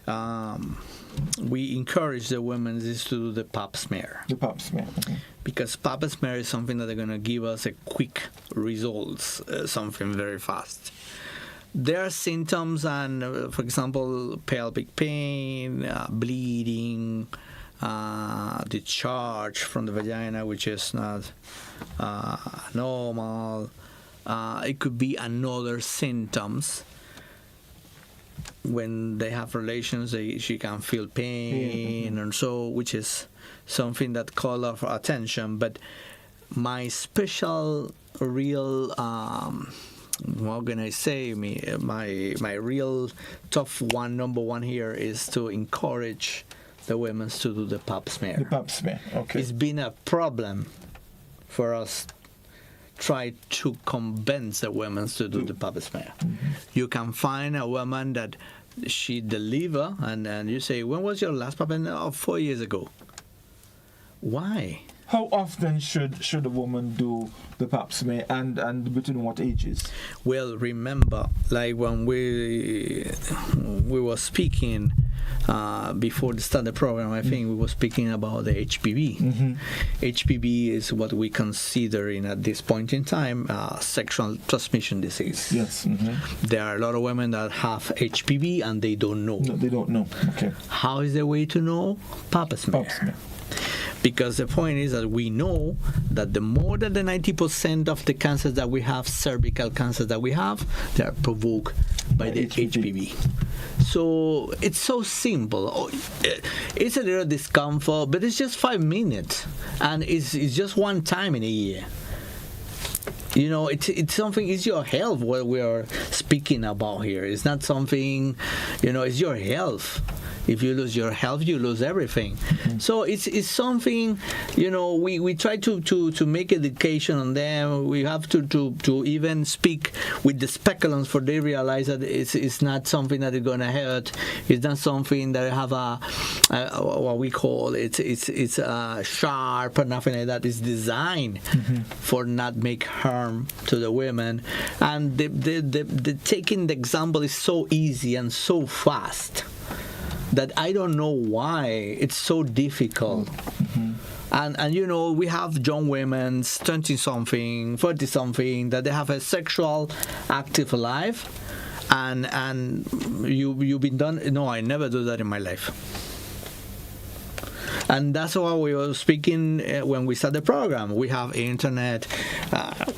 S4: encourage the women is to do the pap smear.
S3: The pap smear. Okay.
S4: Because pap smear is something that they're going to give us a quick results, something very fast. There are symptoms, and for example, pelvic pain, bleeding, discharge from the vagina, which is not normal. It could be another symptoms. When they have relations, she can feel pain, and so, which is something that call our attention. But my special, real, what can I say? My real tough one, number one here is to encourage the women to do the pap smear.
S3: The pap smear. Okay.
S4: It's been a problem for us. Try to convince the women to do the pap smear. You can find a woman that she deliver, and you say, when was your last pap smear? Oh, 4 years ago. Why?
S3: How often should a woman do the pap smear, and between what ages?
S4: Well, remember, like when we were speaking before the start of the program, I think we were speaking about the HPV. HPV is what we consider at this point in time sexual transmission disease.
S3: Yes.
S4: There are a lot of women that have HPV and they don't know.
S3: No, they don't know. Okay.
S4: How is the way to know? Pap smear.
S3: Pap smear.
S4: Because the point is that we know that the more than the 90% of the cancers that we have, cervical cancers that we have, they are provoked by the HPV. So it's so simple. It's a little discomfort, but it's just 5 minutes, and it's just one time in a year. You know, it's something. It's your health what we are speaking about here. It's not something, it's your health. If you lose your health, you lose everything. So it's something, we try to make education on them. We have to even speak with the speculums, for they realize that it's not something that is going to hurt. It's not something that have what we call it's sharp or nothing like that. It's designed for not make harm to the women. And the taking the example is so easy and so fast that I don't know why it's so difficult. And we have young women, 20-something, 40-something, that they have a sexual active life, and you've been done. No, I never do that in my life. And that's why we were speaking when we started the program. We have internet.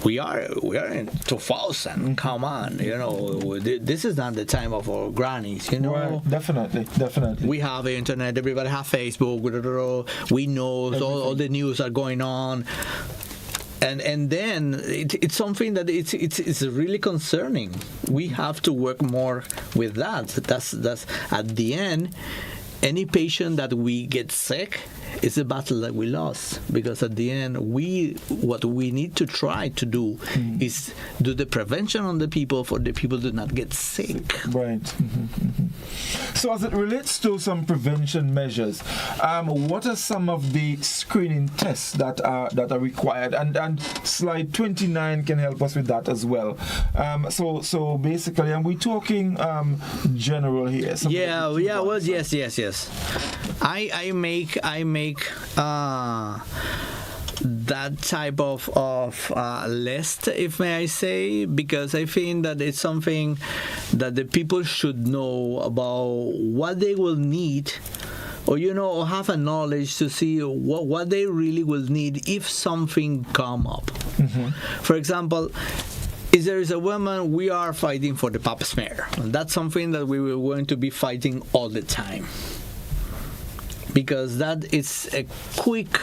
S4: We are in 2000. Come on, this is not the time of our grannies.
S3: Well, definitely.
S4: We have internet. Everybody have Facebook. We know all the news are going on. And then it's something that it's really concerning. We have to work more with that. That's at the end. Any patient that we get sick is a battle that we lost, because at the end what we need to try to do is do the prevention on the people, for the people to not get sick.
S3: Right. So as it relates to some prevention measures, what are some of the screening tests that are required? And slide 29 can help us with that as well. So basically, and we're talking general here.
S4: Well, yes. I make that type of list, if may I say, because I think that it's something that the people should know about what they will need, or have a knowledge to see what they really will need if something come up. For example, if there is a woman, we are fighting for the pap smear, and that's something that we were going to be fighting all the time, because that is a quick.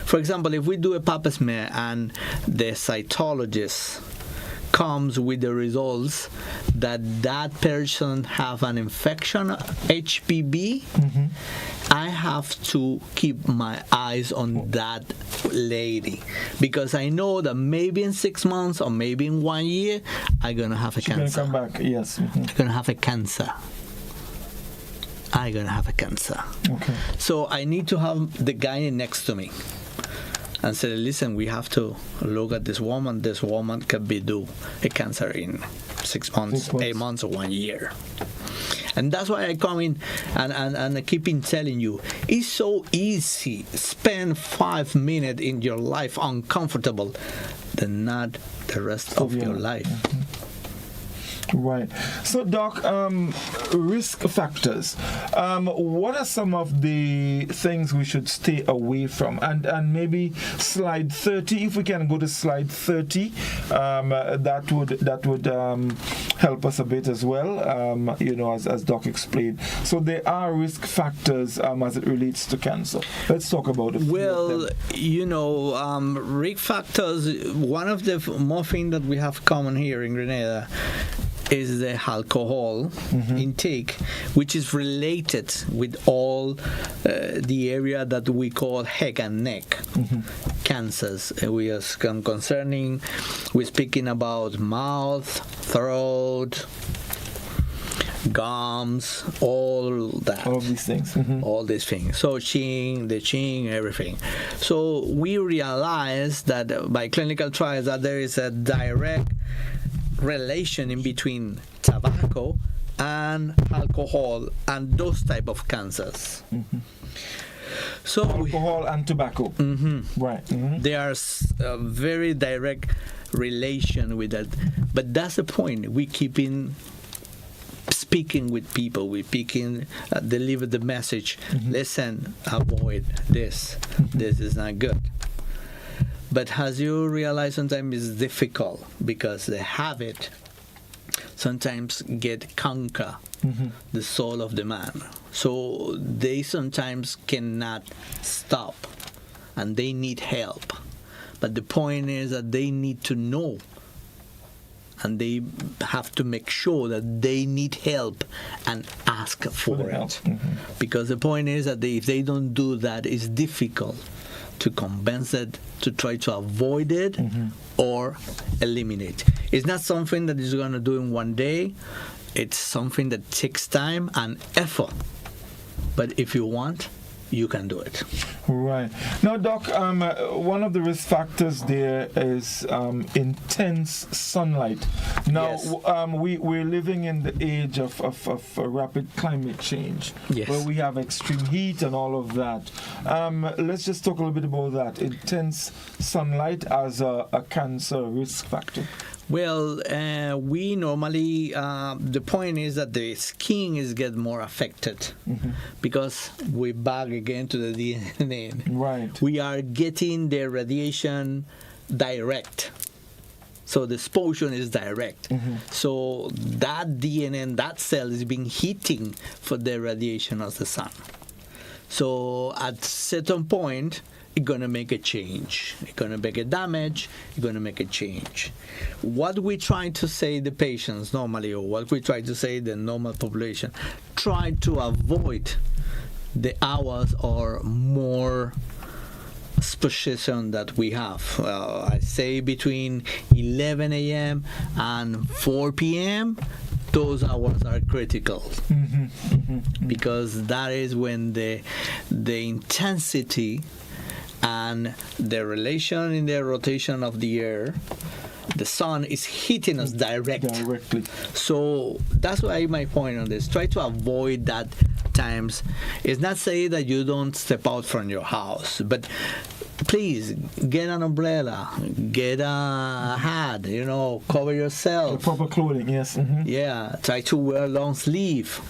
S4: For example, if we do a pap smear and the cytologist comes with the results that person have an infection, HPV, I have to keep my eyes on that lady, because I know that maybe in 6 months or maybe in 1 year I'm gonna have a cancer.
S3: Come back, yes.
S4: I'm gonna have a cancer. Okay. So I need to have the guy next to me. and said, listen, we have to look at this woman. This woman could be due a cancer in 6 months, 8 months, or 1 year. And that's why I come in and I keep in telling you, it's so easy. Spend 5 minutes in your life uncomfortable than not the rest of your life.
S3: Mm-hmm. Right. So, Doc, risk factors. What are some of the things we should stay away from? And maybe slide 30, if we can go to slide 30, that would help us a bit as well, as Doc explained. So there are risk factors as it relates to cancer. Let's talk about it.
S4: Well, risk factors, one of the more things that we have common here in Grenada is the alcohol intake, which is related with all the area that we call head and neck cancers. We're speaking about mouth, throat, gums, all that.
S3: All of these things.
S4: All these things. So the chin, everything. So we realized that by clinical trials that there is a direct relation in between tobacco and alcohol and those type of cancers. So
S3: alcohol and tobacco. Right.
S4: There are a very direct relation with that. But that's the point. We keep in speaking with people. We deliver the message. Listen, avoid this. This is not good. But as you realize, sometimes it's difficult because the habit sometimes conquer the soul of the man. So they sometimes cannot stop and they need help. But the point is that they need to know and they have to make sure that they need help and ask for it. Because the point is that if they don't do that, it's difficult to convince it, to try to avoid it or eliminate. It's not something that is going to do in one day. It's something that takes time and effort. But if you want, you can do it.
S3: Right. Now, Doc, one of the risk factors there is intense sunlight. Now,
S4: Yes.
S3: We're living in the age of rapid climate change,
S4: Yes.
S3: where we have extreme heat and all of that. Let's just talk a little bit about that. Intense sunlight as a cancer risk factor.
S4: Well, we normally, the point is that the skin is get more affected because we back again to the DNA.
S3: Right.
S4: We are getting the radiation direct. So the exposure is direct. So that DNA, that cell is being heating for the radiation of the sun. So at certain point, it's going to make a change. It's going to make a damage. It's going to make a change. What we try to say the patients normally, or what we try to say the normal population, try to avoid the hours or more exposition that we have. I say between 11 a.m. and 4 p.m. Those hours are critical because that is when the intensity and the relation in the rotation of the air, the sun is hitting us directly. So that's why my point on this. Try to avoid that times. It's not saying that you don't step out from your house, but please get an umbrella, get a hat, cover yourself.
S3: The proper clothing, yes.
S4: Yeah, try to wear long sleeve.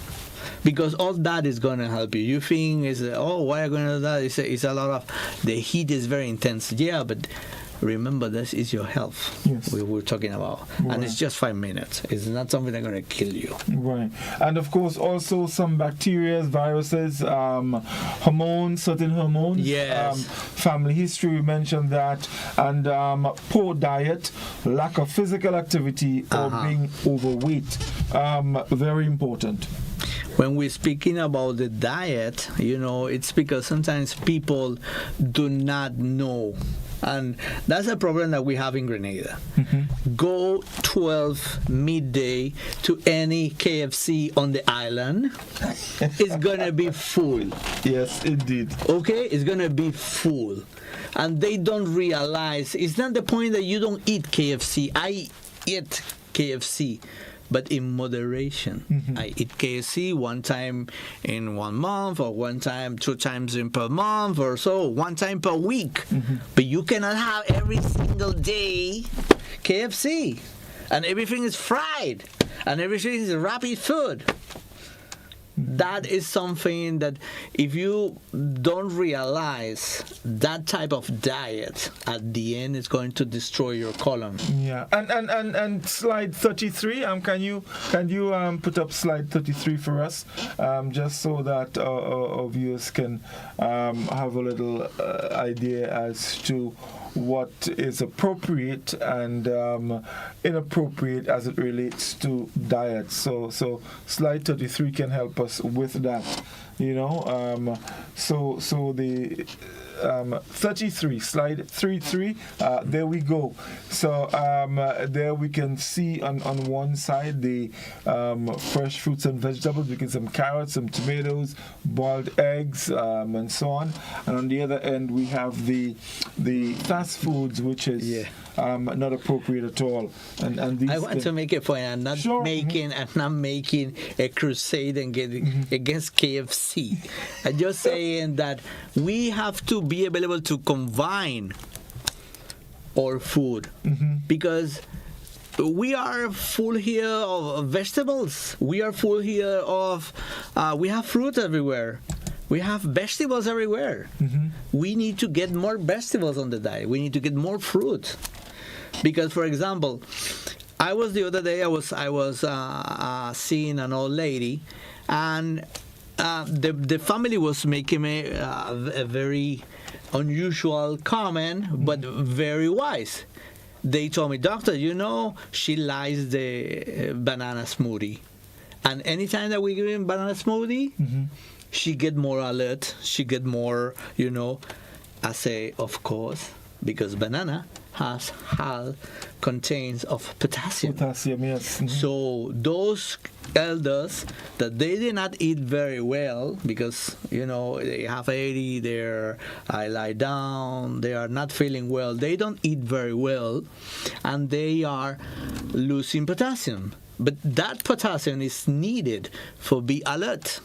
S4: Because all that is going to help you. You think, why are you going to do that? It's a lot of, the heat is very intense. Yeah, but remember, this is your health we were talking about.
S3: Right.
S4: And it's just 5 minutes. It's not something that's going to kill you.
S3: Right. And of course, also some bacteria, viruses, hormones, certain hormones.
S4: Yes.
S3: Family history, we mentioned that. And poor diet, lack of physical activity, or being overweight. Very important.
S4: When we're speaking about the diet, it's because sometimes people do not know And that's a problem that we have in Grenada. Go 12 midday to any KFC on the island. It's going to be full.
S3: Yes, indeed.
S4: Okay? It's going to be full. And they don't realize, it's not the point that you don't eat KFC. I eat KFC, but in moderation. I eat KFC one time in 1 month, or one time, 2 times in per month, or so, 1 time per week. But you cannot have every single day KFC, and everything is fried, and everything is rapid food. That is something that if you don't realize that type of diet, at the end it's going to destroy your colon.
S3: Yeah, and slide 33. Can you put up slide 33 for us, just so that our viewers can have a little idea as to what is appropriate and inappropriate as it relates to diet. So slide 33 can help us with that. So the 33, slide 33, there we go. So there we can see on one side the fresh fruits and vegetables. We can see some carrots, some tomatoes, boiled eggs, and so on. And on the other end we have the fast foods, which is not appropriate at all. And these
S4: I want to make a point. I'm not making a crusade against KFC. I'm just saying that we have to be able to combine our food, because we are full here of vegetables. We are full here of we have fruit everywhere. We have vegetables everywhere. We need to get more vegetables on the diet. We need to get more fruit. Because, for example, the other day I was seeing an old lady, and the family was making a very unusual comment, but very wise. They told me, "Doctor, she likes the banana smoothie, and anytime that we give him banana smoothie, she get more alert. She get more, I say, of course, because banana contains of potassium. Potassium, yes. So those elders that they did not eat very well, because they have 80, they're lie down, they are not feeling well, they don't eat very well, and they are losing potassium. But that potassium is needed for be alert.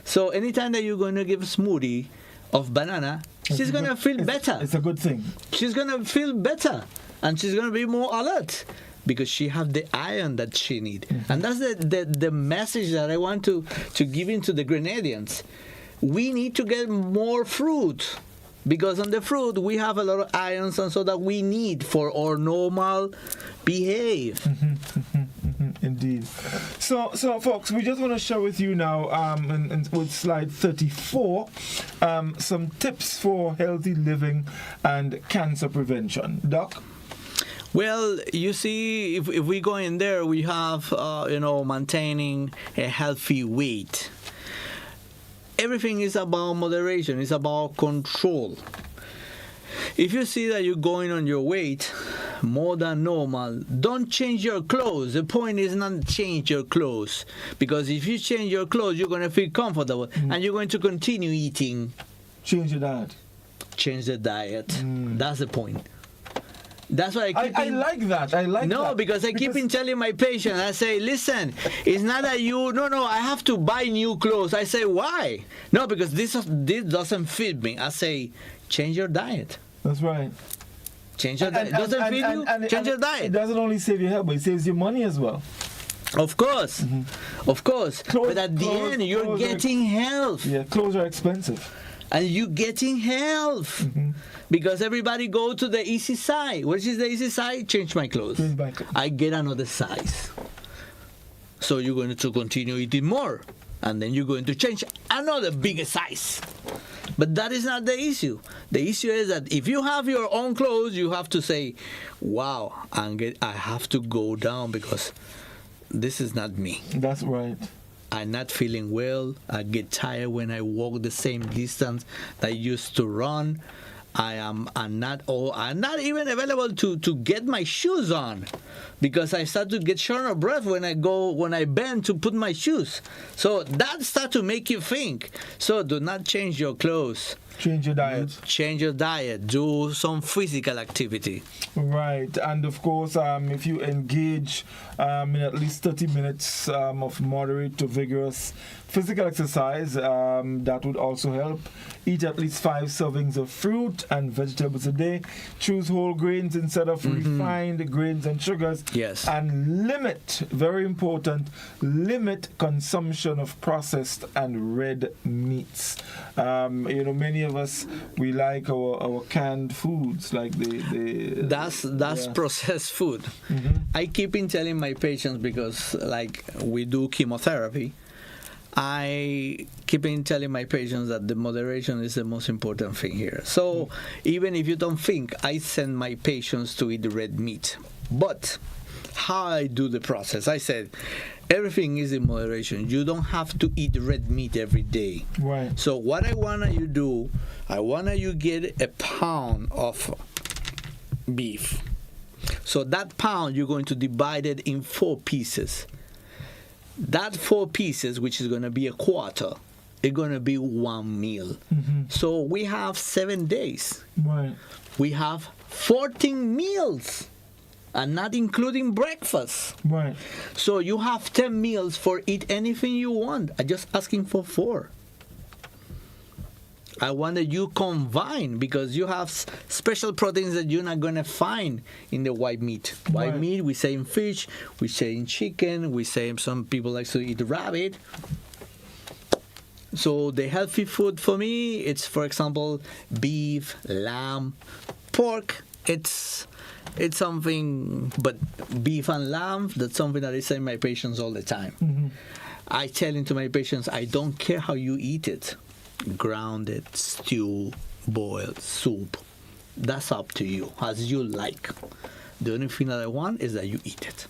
S4: So anytime that you're going to give a smoothie of banana, she's going to feel better.
S3: It's a good thing.
S4: She's going to feel better, and she's going to be more alert, because she have the iron that she need. And that's the message that I want to give into the Grenadians. We need to get more fruit, because on the fruit we have a lot of irons, and so that we need for our normal behave.
S3: Indeed. So folks, we just want to share with you now, and with slide 34, some tips for healthy living and cancer prevention. Doc?
S4: Well, you see, if we go in there, we have, maintaining a healthy weight. Everything is about moderation. It's about control. If you see that you're going on your weight more than normal, don't change your clothes. The point is not to change your clothes, because if you change your clothes, you're going to feel comfortable, and you're going to continue eating.
S3: Change your diet.
S4: Change the diet. That's the point. That's why
S3: I like that. I like that.
S4: No, because I keep on telling my patients, I say, listen, it's not that I have to buy new clothes. I say, why? No, because this doesn't fit me. I say, change your diet.
S3: That's right.
S4: Change your diet. Doesn't fit you? Change your diet.
S3: It doesn't only save your health, but it saves your money as well.
S4: Of course. Of course. But at the end, you're getting health.
S3: Yeah, clothes are expensive.
S4: And you're getting health. Because everybody go to the easy side. What is the easy side? Change my clothes. I get another size. So you're going to continue eating more. And then you're going to change another bigger size. But that is not the issue. The issue is that if you have your own clothes, you have to say, wow, I have to go down, because this is not me.
S3: That's right.
S4: I'm not feeling well. I get tired when I walk the same distance that I used to run. I'm not even available to get my shoes on, because I start to get short of breath when I bend to put my shoes. So that start to make you think. So do not change your clothes.
S3: Change your diet.
S4: Change your diet. Do some physical activity.
S3: Right, and of course, if you engage in at least 30 minutes of moderate to vigorous physical exercise, that would also help. Eat at least 5 servings of fruit and vegetables a day. Choose whole grains instead of refined grains and sugars.
S4: Yes.
S3: And limit, very important, limit consumption of processed and red meats. Many of us, we like our canned foods, like
S4: that's processed food. I keep in telling my patients, because like we do chemotherapy, I keep in telling my patients that the moderation is the most important thing here. So even if you don't think, I send my patients to eat red meat. But how I do the process, I said, everything is in moderation. You don't have to eat red meat every day.
S3: Right.
S4: So what I want you do, I want you get a pound of beef. So that pound, you're going to divide it in 4 pieces. That 4 pieces, which is going to be a quarter, is going to be 1 meal. So we have 7 days.
S3: Right.
S4: We have 14 meals, and not including breakfast.
S3: Right.
S4: So you have 10 meals for eat anything you want. I'm just asking for 4. I want that you combine, because you have special proteins that you're not going to find in the white meat. White meat, we say in fish, we say in chicken, we say some people like to eat rabbit. So the healthy food for me, it's, for example, beef, lamb, pork. It's something, but beef and lamb, that's something that I say to my patients all the time. I tell to my patients, I don't care how you eat it. Grounded, stew, boiled, soup. That's up to you, as you like. The only thing that I want is that you eat it.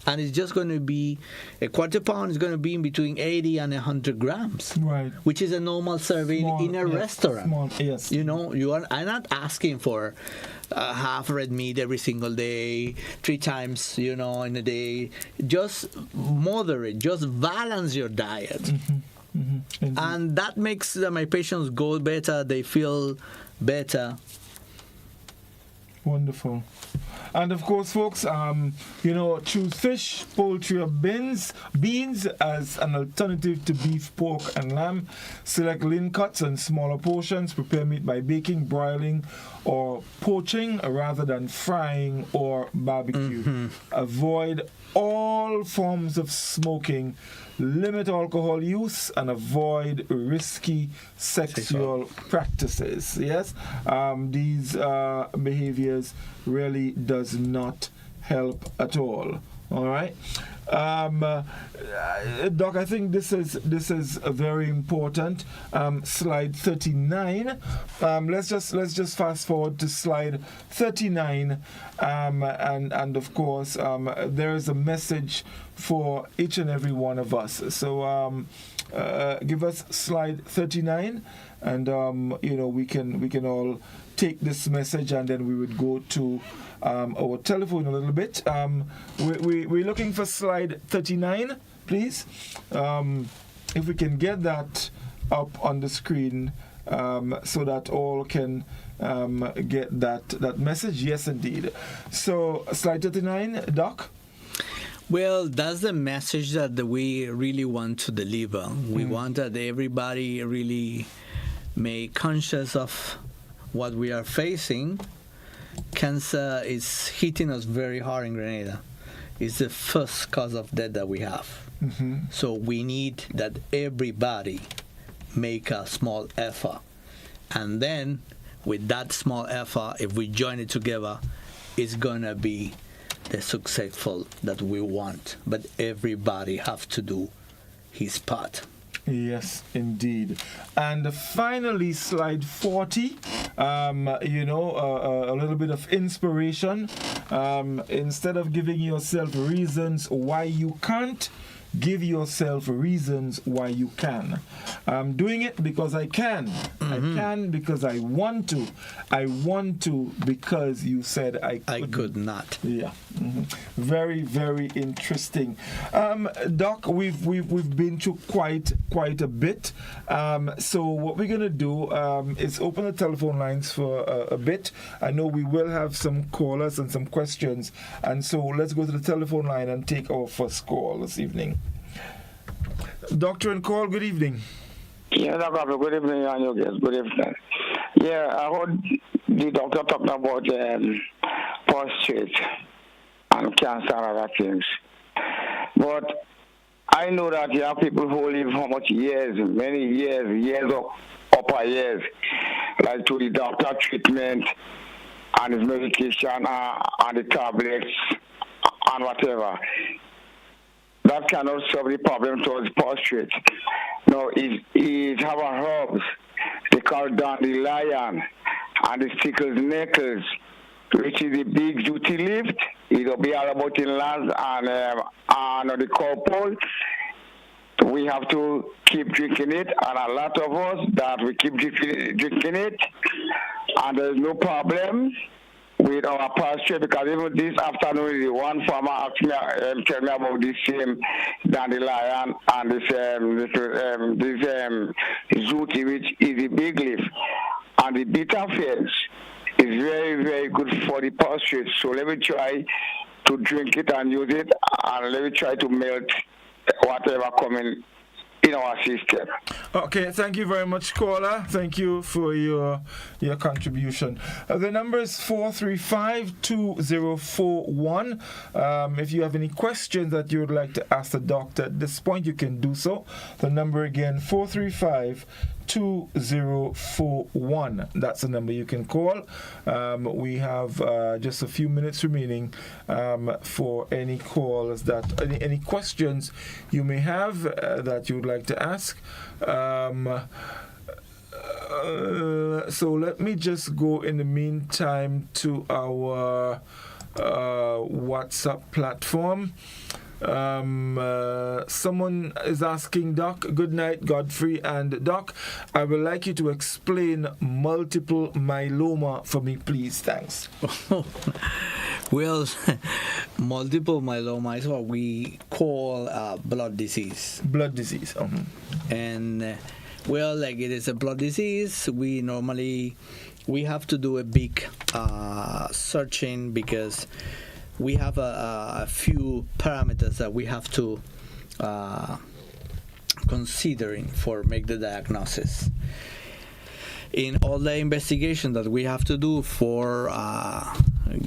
S4: And it's just going to be, a quarter pound is going to be in between 80 and 100 grams.
S3: Right.
S4: Which is a normal serving in a restaurant.
S3: Small, yes.
S4: You know, I'm not asking for half red meat every single day, 3 times, in a day. Just moderate, just balance your diet. And that makes my patients go better, they feel better.
S3: Wonderful. And of course, folks, choose fish, poultry, or beans as an alternative to beef, pork, and lamb. Select lean cuts and smaller portions. Prepare meat by baking, broiling, or poaching rather than frying or barbecue. Avoid all forms of smoking. Limit alcohol use and avoid risky sexual practices. Yes, these behaviors really does not help at all. All right, Doc, I think this is very important. Slide 39. Let's just fast forward to slide 39, and of course there is a message for each and every one of us. So give us slide 39, and we can all take this message, and then we would go to our telephone a little bit. We're looking for slide 39, please. If we can get that up on the screen, so that all can get that message. Yes, indeed. So slide 39, Doc.
S4: Well, that's the message that we really want to deliver. We want that everybody really make conscious of what we are facing. Cancer is hitting us very hard in Grenada. It's the first cause of death that we have. So we need that everybody make a small effort. And then with that small effort, if we join it together, it's going to be the successful that we want. But everybody have to do his part.
S3: Yes, indeed. And finally, slide 40, a little bit of inspiration. Instead of giving yourself reasons why you can't, give yourself reasons why you can. I'm doing it because I can. I can because I want to. I want to because you said I couldn't.
S4: I could not.
S3: Yeah. Very, very interesting. Doc, we've been through quite a bit. So what we're gonna do is open the telephone lines for a bit. I know we will have some callers and some questions, and so let's go to the telephone line and take our first call this evening. Doctor and call, good evening.
S7: Yeah, Doctor, good evening, and you guys, good evening. Yeah, I heard the doctor talking about prostate and cancer and other things. But I know that you have people who live how much years, many years of upper years, like to the doctor treatment and his medication and the tablets and whatever. That cannot solve the problem towards prostate. No, it have herbs. They call dandelion and the stickles nettles, which is a big duty lift. It'll be all about in lands and the couple. We have to keep drinking it, and a lot of us that we keep drinking it, and there's no problem with our prostate, because even this afternoon, the one farmer asked me, tell me about this same dandelion and this zuti, which is a big leaf, and the bitter phase is very, very good for the prostate. So let me try to drink it and use it, and let me try to melt whatever coming in our system.
S3: Okay, thank you very much, caller. Thank you for your contribution. The number is 435-2041. If you have any questions that you would like to ask the doctor at this point, you can do so. The number again, 435-2041. That's the number you can call. We have just a few minutes remaining for any calls that any questions you may have that you would like to ask. So let me just go in the meantime to our WhatsApp platform. Someone is asking, Doc, good night, Godfrey and Doc. I would like you to explain multiple myeloma for me, please. Thanks.
S4: Well, multiple myeloma is what we call blood disease.
S3: Blood disease.
S4: And well, like it is a blood disease, we have to do a big searching, because we have a few parameters that we have to considering for make the diagnosis. In all the investigation that we have to do for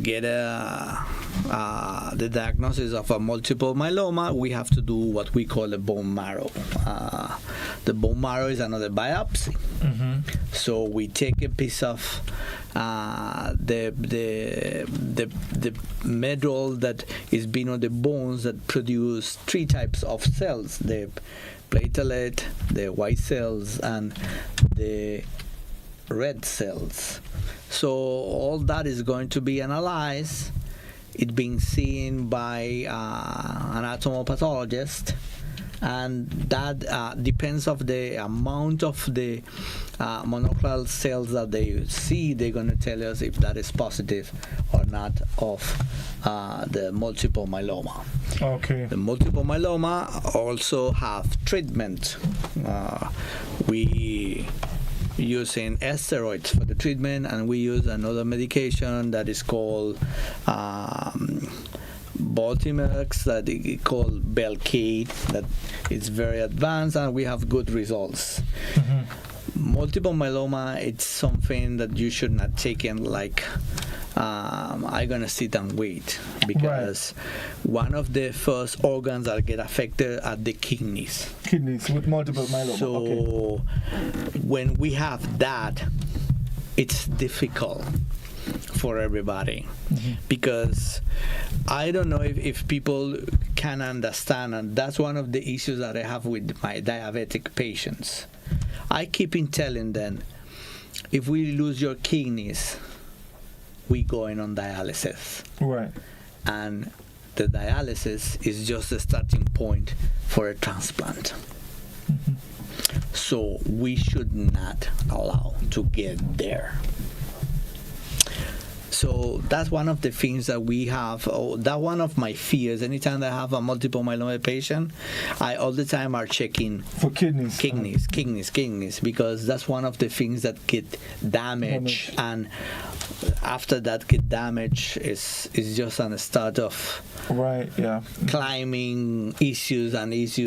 S4: get the diagnosis of a multiple myeloma, we have to do what we call a bone marrow. The bone marrow is another biopsy. So we take a piece of the metal that is being on the bones that produce three types of cells: the platelet, the white cells, and the red cells. So all that is going to be analyzed. It's being seen by an anatomopathologist, and that depends of the amount of the monoclonal cells that they see. They're going to tell us if that is positive or not of the multiple myeloma.
S3: Okay.
S4: The multiple myeloma also have treatment. We using steroids for the treatment, and we use another medication that is called Baltimex, that is called Velcade, that is very advanced, and we have good results. Multiple myeloma, it's something that you should not take in like I'm gonna sit and wait, because one of the first organs that get affected are the kidneys.
S3: Kidneys with multiple myeloma.
S4: So when we have that, it's difficult for everybody, because I don't know if people can understand, and that's one of the issues that I have with my diabetic patients. I keep in telling them, if we lose your kidneys, we going on dialysis.
S3: Right.
S4: And the dialysis is just the starting point for a transplant. So we should not allow to get there. So that's one of the things that we have. That one of my fears. Anytime that I have a multiple myeloma patient, I all the time are checking
S3: for kidneys,
S4: because that's one of the things that get damaged, and after that get damaged is just on the start of climbing issues, and it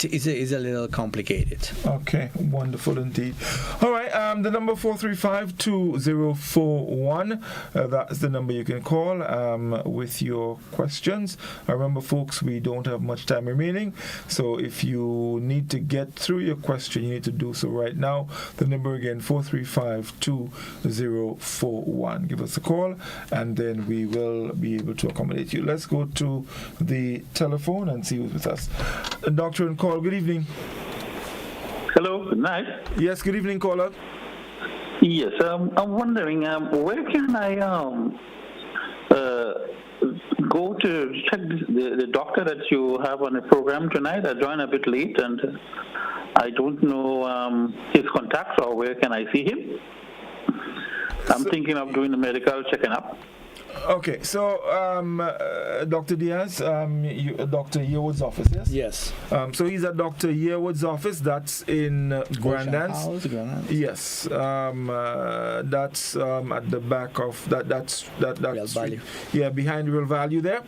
S4: is a little complicated.
S3: Okay, wonderful indeed. All right, the number 435-2041. That's the number you can call with your questions. Remember, folks, we don't have much time remaining, so if you need to get through your question, you need to do so right now. The number again, 435-2041. Give us a call, and then we will be able to accommodate you. Let's go to the telephone and see who's with us. Doctor and call, good evening.
S8: Hello, good night.
S3: Yes, good evening, caller.
S8: Yes, I'm wondering, where can I go to check the doctor that you have on the program tonight? I joined a bit late, and I don't know his contacts, or where can I see him? I'm thinking of doing a medical checking up.
S3: Okay, so Dr. Diaz, Dr. Yearwood's office, yes?
S4: Yes.
S3: So he's at Dr. Yearwood's office. That's in Grandance. Yes. That's at the back of that's
S4: Real Value.
S3: Yeah, behind Real Value there.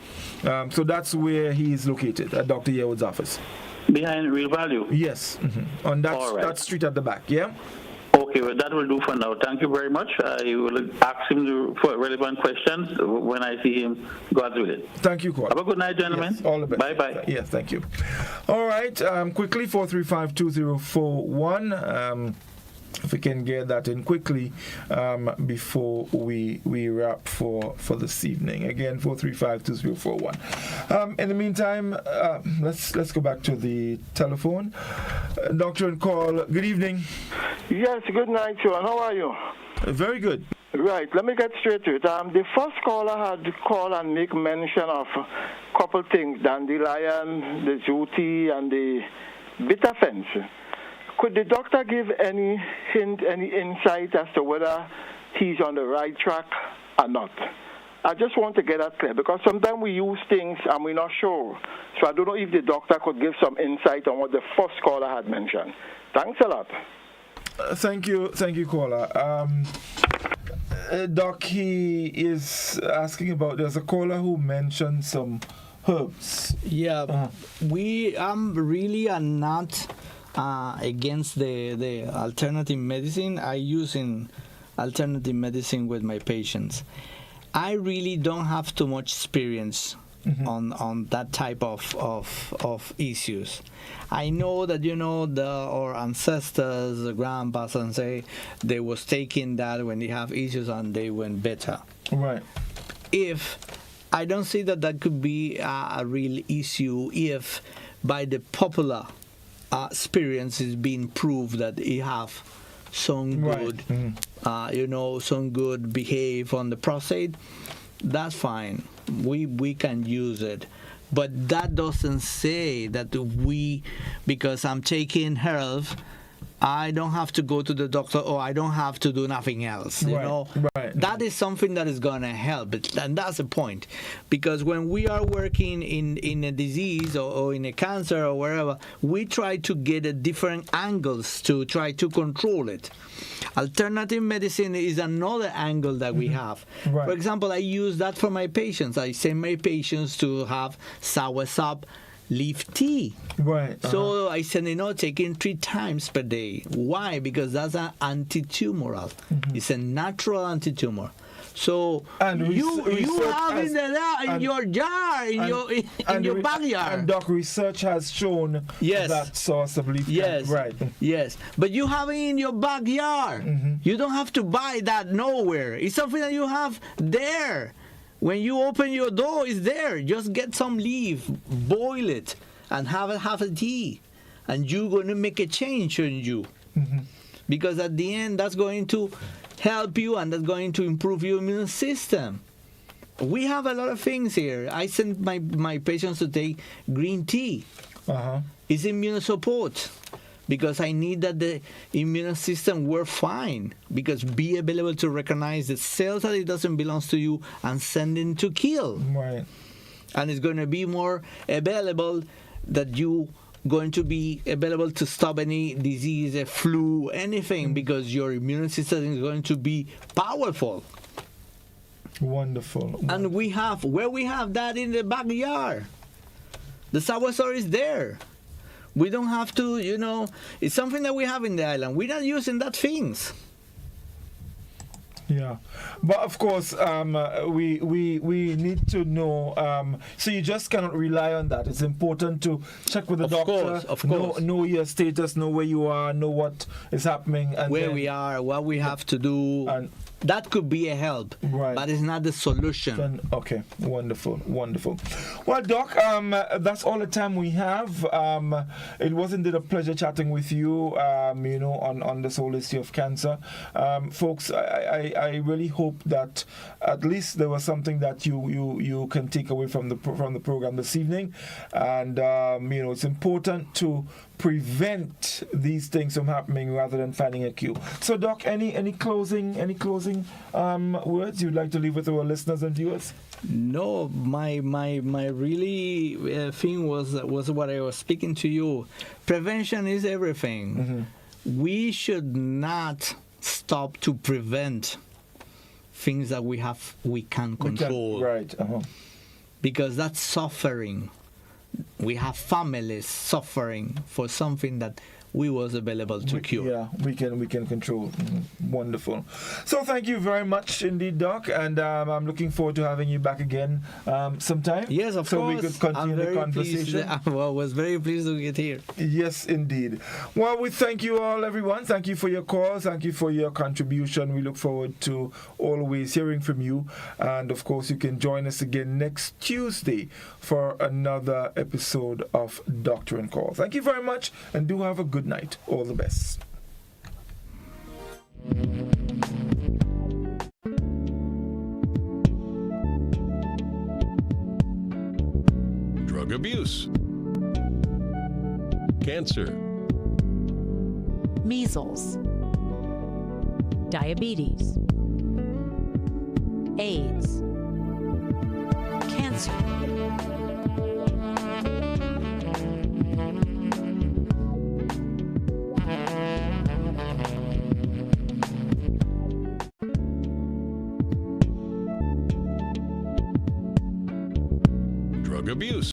S3: So that's where he's located, at Dr. Yearwood's office.
S8: Behind Real Value?
S3: Yes. On that street at the back, yeah?
S8: Okay, well, that will do for now. Thank you very much. I will ask him for relevant questions when I see him. God's willing.
S3: Thank you, Cole.
S8: Have a good night, gentlemen.
S3: Yes, all the best.
S8: Bye-bye.
S3: Yes, thank you. All right, quickly, 435-2041. If we can get that in quickly before we wrap for this evening. Again, 435-2041. In the meantime, let's go back to the telephone. Doctor and call, good evening.
S9: Yes, good night, Joan. How are you?
S3: Very good.
S9: Right, let me get straight to it. The first caller had to call and make mention of a couple things, dandelion, the zuti, and the bitter fence. Could the doctor give any hint, any insight as to whether he's on the right track or not? I just want to get that clear, because sometimes we use things and we're not sure. So I don't know if the doctor could give some insight on what the first caller had mentioned. Thanks a lot.
S3: Thank you, caller. Doc, he is asking about, there's a caller who mentioned some herbs.
S4: Yeah, we really are not against the alternative medicine. I use in alternative medicine with my patients. I really don't have too much experience on that type of issues. I know that our ancestors, the grandpas, and say they was taking that when they have issues and they went better.
S3: Right.
S4: If I don't see that could be a real issue if by the popular experience is being proved that he have some good, some good behave on the prostate, that's fine. We can use it. But that doesn't say that because I'm taking herbs, I don't have to go to the doctor, or I don't have to do nothing else.
S3: Right.
S4: That is something that is going to help, and that's the point. Because when we are working in a disease or in a cancer or wherever, we try to get at different angles to try to control it. Alternative medicine is another angle that we have.
S3: Right.
S4: For example, I use that for my patients. I send my patients to have soursop leaf tea.
S3: Right.
S4: So I said, taking 3 times per day. Why? Because that's an anti-tumoral. It's a natural anti-tumor. So you have it in your jar, in your backyard.
S3: And doc, research has shown that source of leaf.
S4: Yes.
S3: Right.
S4: Yes. But you have it in your backyard. You don't have to buy that nowhere. It's something that you have there. When you open your door, it's there. Just get some leaf, boil it, and have a tea. And you're going to make a change in you. Because at the end, that's going to help you, and that's going to improve your immune system. we have a lot of things here. I send my patients to take green tea. It's immune support, because I need that the immune system work fine, because be available to recognize the cells that it doesn't belong to you and send them to kill.
S3: Right.
S4: And it's going to be more available that you going to be available to stop any disease, a flu, anything, because your immune system is going to be powerful.
S3: Wonderful.
S4: And we have that in the backyard. The soursop is there. We don't have to, it's something that we have in the island. We're not using that things.
S3: Yeah, but of course, we need to know. So you just cannot rely on that. It's important to check with the doctor.
S4: Of course.
S3: Know your status, know where you are, know what is happening, and
S4: where we are, what we have to do. And that could be a help,
S3: right,
S4: but it's not the solution.
S3: Okay, wonderful. Well, Doc, that's all the time we have. It was indeed a pleasure chatting with you. On this whole issue of cancer, folks. I really hope that at least there was something that you can take away from the program this evening, and it's important to prevent these things from happening rather than finding a cure. So, Doc, any closing words you'd like to leave with our listeners and viewers?
S4: No, my really thing was what I was speaking to you. Prevention is everything. Mm-hmm. We should not stop to prevent things that we can control.
S3: Right.
S4: Because that's suffering. We have families suffering for something that we was available to cure.
S3: Yeah, we can control. Wonderful. So thank you very much indeed, Doc, and I'm looking forward to having you back again sometime.
S4: Yes, of course.
S3: So we could continue the conversation.
S4: I was very pleased to get here.
S3: Yes, indeed. Well, we thank you all, everyone. Thank you for your calls. Thank you for your contribution. We look forward to always hearing from you. And of course, you can join us again next Tuesday for another episode of Doctor and Call. Thank you very much, and do have a good night. All the best.
S6: Drug abuse, cancer,
S10: measles, diabetes, AIDS, cancer,
S6: drug abuse.